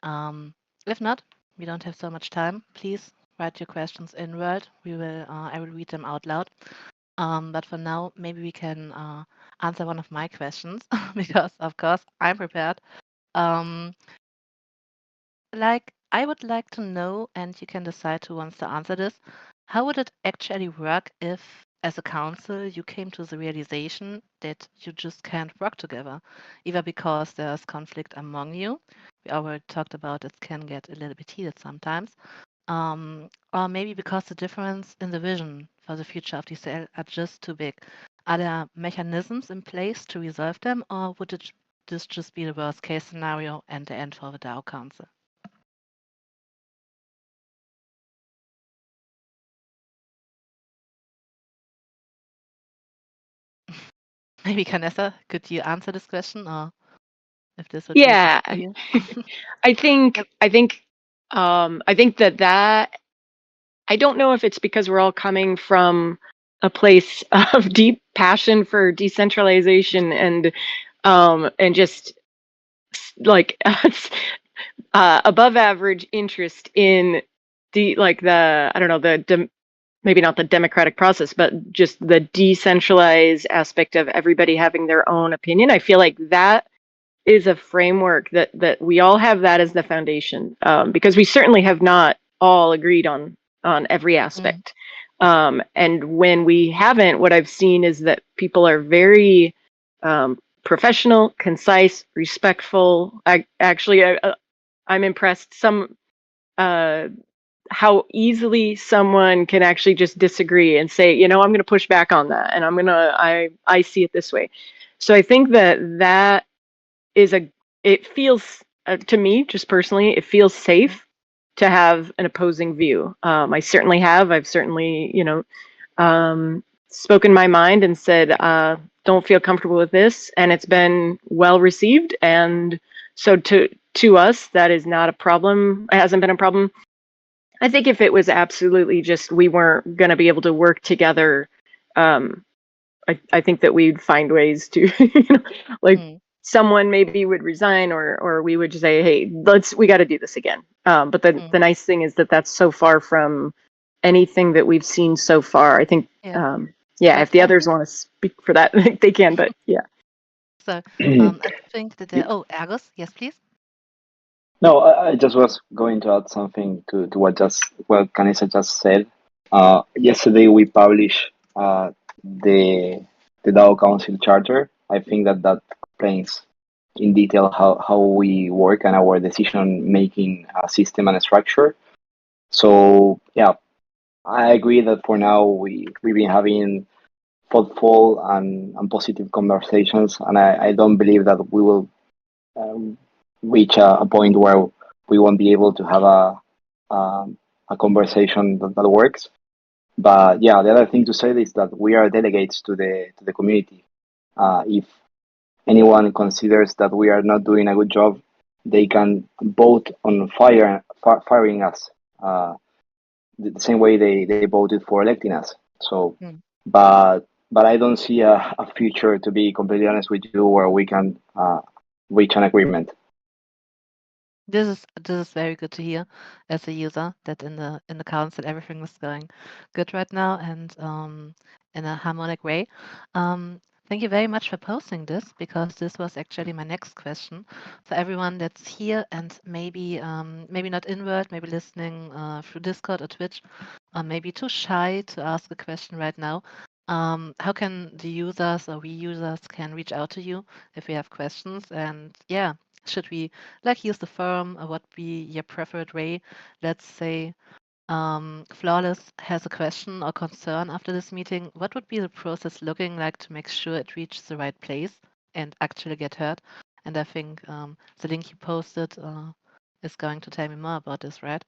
If not, we don't have so much time. Please write your questions in World. I will read them out loud. But for now, maybe we can answer one of my questions because, of course, I'm prepared. I would like to know, and you can decide who wants to answer this. How would it actually work if, as a council, you came to the realization that you just can't work together, either because there's conflict among you? We already talked about it can get a little bit heated sometimes. Or maybe because the difference in the vision for the future of DCL are just too big. Are there mechanisms in place to resolve them, or would this just be the worst case scenario and the end for the DAO Council? Maybe Canessa, could you answer this question, or if this would Yeah, be you? I think that I don't know if it's because we're all coming from a place of deep passion for decentralization and just like above average interest in maybe not the democratic process, but just the decentralized aspect of everybody having their own opinion. I feel like that is a framework that we all have that as the foundation, because we certainly have not all agreed on every aspect. And when we haven't, what I've seen is that people are very professional, concise, respectful. I'm impressed how easily someone can actually just disagree and say, I'm going to push back on that, and I see it this way. So I think that it feels to me, just personally, it feels safe to have an opposing view. I've certainly spoken my mind and said, don't feel comfortable with this, and it's been well received. And so to us, that is not a problem. It hasn't been a problem. I think if it was absolutely just we weren't going to be able to work together, I think that we'd find ways to, like someone maybe would resign, or we would just say, hey, we got to do this again. But the nice thing is that that's so far from anything that we've seen so far. I think, if the others want to speak for that, they can, but yeah. So I think that Argus, yes, please. No, I just was going to add something to what Kanisa just said. Yesterday we published the DAO Council Charter. I think that explains in detail how we work and our decision making system and structure. So yeah, I agree that for now we've been having thoughtful and positive conversations, and I don't believe that we will reach a point where we won't be able to have a conversation that works. But yeah, the other thing to say is that we are delegates to the community. If anyone considers that we are not doing a good job, they can vote on firing us the same way they voted for electing us. So, but I don't see a future, to be completely honest with you, where we can reach an agreement. This is very good to hear as a user that in the council everything is going good right now and in a harmonic way. Thank you very much for posting this, because this was actually my next question for everyone that's here and maybe not in Word, maybe listening through Discord or Twitch, or maybe too shy to ask a question right now. How can the users or we users can reach out to you if we have questions? And yeah, should we use the forum, or what be your preferred way? Let's say Flawless has a question or concern after this meeting. What would be the process looking like to make sure it reaches the right place and actually get heard? And I think the link you posted is going to tell me more about this, right?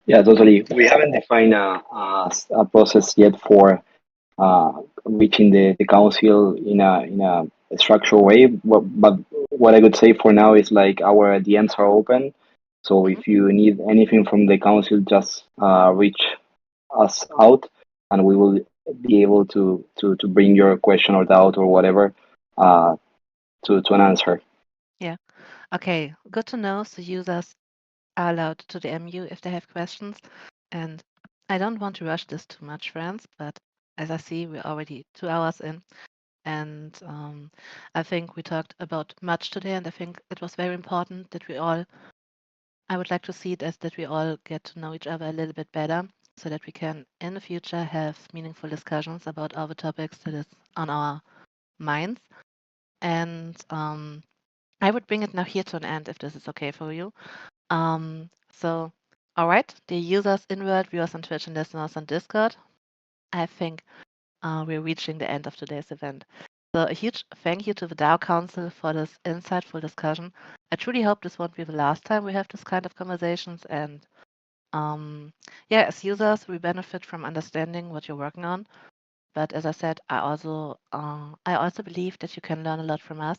Yeah, totally. We haven't defined a process yet for reaching the council in a structural way. But what I could say for now is like our DMs are open. So if you need anything from the council, just reach us out, and we will be able to bring your question or doubt or whatever to an answer. Yeah. Okay. Good to know. So users are allowed to DM you if they have questions. And I don't want to rush this too much, friends, but as I see, we're already 2 hours in. And I think we talked about much today, and I think it was very important that I would like to see it as that we all get to know each other a little bit better, so that we can, in the future, have meaningful discussions about all the topics that is on our minds. And I would bring it now here to an end, if this is okay for you. So, all right, the users in World, viewers on Twitch, and listeners on Discord, I think we're reaching the end of today's event. So a huge thank you to the DAO Council for this insightful discussion. I truly hope this won't be the last time we have this kind of conversations. And as users, we benefit from understanding what you're working on. But as I said, I also believe that you can learn a lot from us.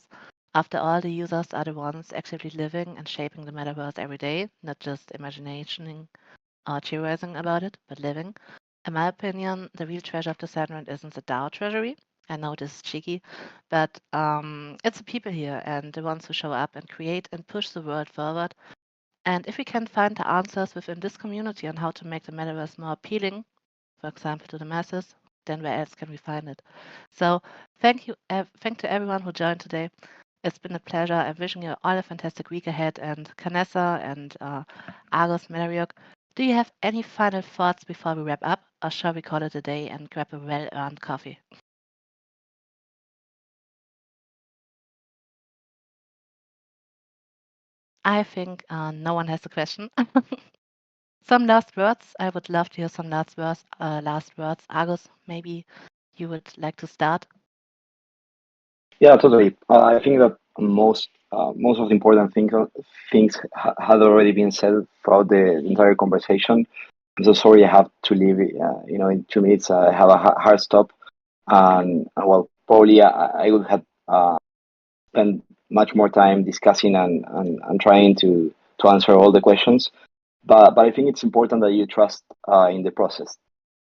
After all, the users are the ones actively living and shaping the metaverse every day, not just imagining or theorizing about it, but living. In my opinion, the real treasure of Decentraland isn't the DAO treasury. I know this is cheeky, but it's the people here and the ones who show up and create and push the world forward. And if we can find the answers within this community on how to make the metaverse more appealing, for example, to the masses, then where else can we find it? So thank you to everyone who joined today. It's been a pleasure. I'm wishing you all a fantastic week ahead. And Canessa and Argos Melariok, do you have any final thoughts before we wrap up, or shall we call it a day and grab a well-earned coffee? I think no one has a question. Some last words. I would love to hear some last words. Argos, maybe you would like to start. Yeah, totally. I think that most of the important things had already been said throughout the entire conversation. I'm so sorry I have to leave. In 2 minutes I have a hard stop, and well, probably I would have spent much more time discussing and trying to answer all the questions. But I think it's important that you trust in the process,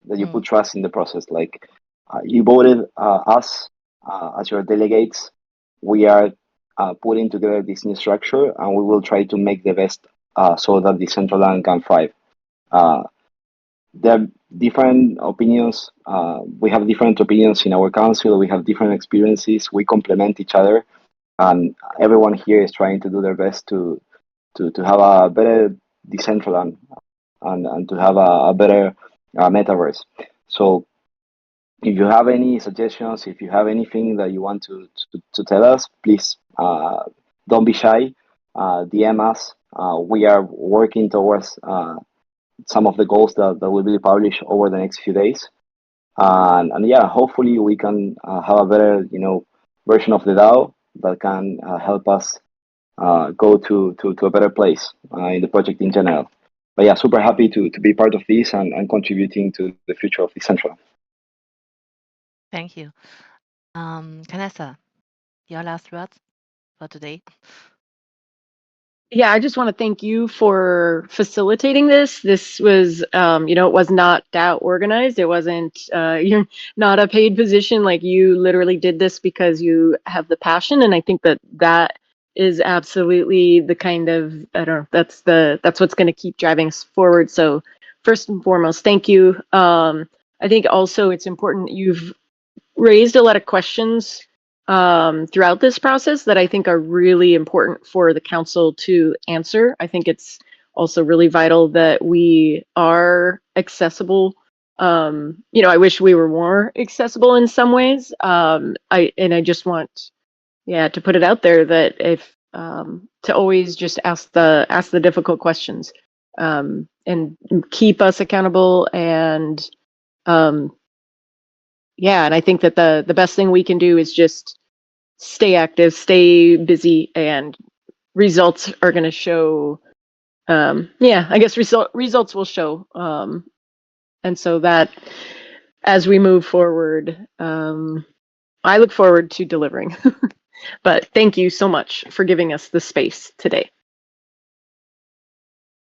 that you put trust in the process. Like you voted us as your delegates. We are putting together this new structure, and we will try to make the best so that the central land can thrive. Uh, there are different opinions. We have different opinions in our council. We have different experiences. We complement each other, and everyone here is trying to do their best to have a better Decentraland and to have a better metaverse. So if you have any suggestions, if you have anything that you want to tell us, please don't be shy. DM us. We are working towards some of the goals that will be published over the next few days. And yeah, hopefully we can have a better, version of the DAO that can help us go to a better place in the project in general. But yeah, super happy to be part of this and contributing to the future of Decentraland. Thank you. Canessa, your last words for today? Yeah, I just want to thank you for facilitating this. This was, it was not DAO organized. It wasn't, you're not a paid position. Like you literally did this because you have the passion. And I think that is absolutely the kind of, I don't know, that's what's going to keep driving us forward. So first and foremost, thank you. I think also it's important you've raised a lot of questions throughout this process that I think are really important for the council to answer. I think it's also really vital that we are accessible. I wish we were more accessible in some ways. I just want, to put it out there that if to always just ask the difficult questions and keep us accountable and and I think that the best thing we can do is just stay active, stay busy, and results are going to show. I guess results will show. And so that as we move forward, I look forward to delivering. But thank you so much for giving us the space today.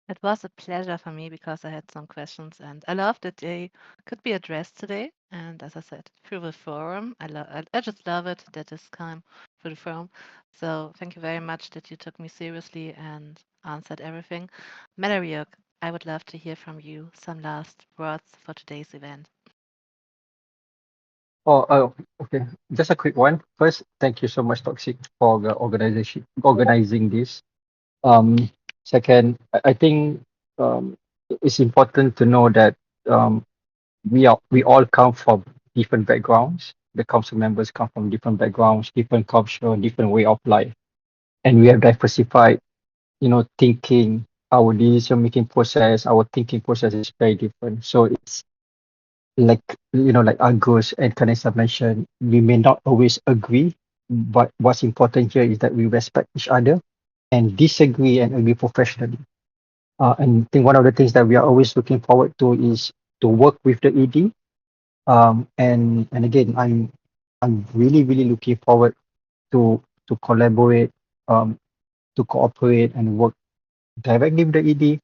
It was a pleasure for me because I had some questions and I love that they could be addressed today. And as I said, through the forum, I just love it that this came through the forum. So thank you very much that you took me seriously and answered everything. Malariok, I would love to hear from you some last words for today's event. Oh, okay. Just a quick one. First, thank you so much, Toxic, for the organizing this. Um, Second, I think it's important to know that um, we all come from different backgrounds. The council members come from different backgrounds, different culture, different way of life, and we have diversified, thinking. Our decision making process, our thinking process is very different. So it's like like Agus and Kanessa mentioned, we may not always agree, but what's important here is that we respect each other and disagree and agree professionally. And I think one of the things that we are always looking forward to is to work with the ED. And again, I'm really really looking forward to collaborate, um, to cooperate and work directly with the ED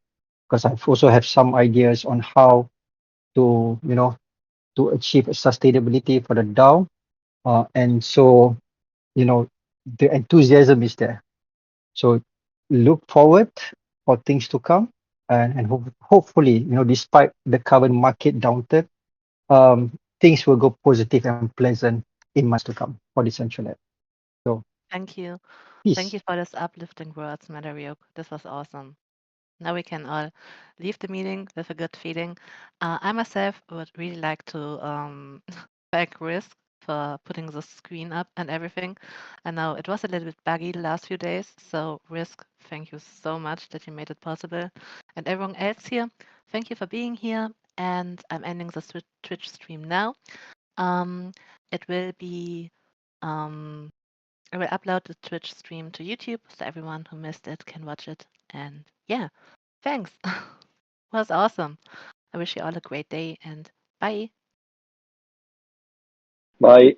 because I also have some ideas on how to to achieve sustainability for the DAO. And so, you know, the enthusiasm is there. So look forward for things to come and hopefully, despite the current market downturn, things will go positive and pleasant in months to come for Decentraland. So Thank you. Thank peace. you for this uplifting words, Malariok. This was awesome. Now we can all leave the meeting with a good feeling. I myself would really like to thank Risk for putting the screen up and everything. I know it was a little bit buggy the last few days, so Risk, thank you so much that you made it possible. And everyone else here, thank you for being here. And I'm ending the Twitch stream now. Um, it will be I will upload the Twitch stream to YouTube so everyone who missed it can watch it. And yeah. Thanks. Was awesome. I wish you all a great day and bye. Bye.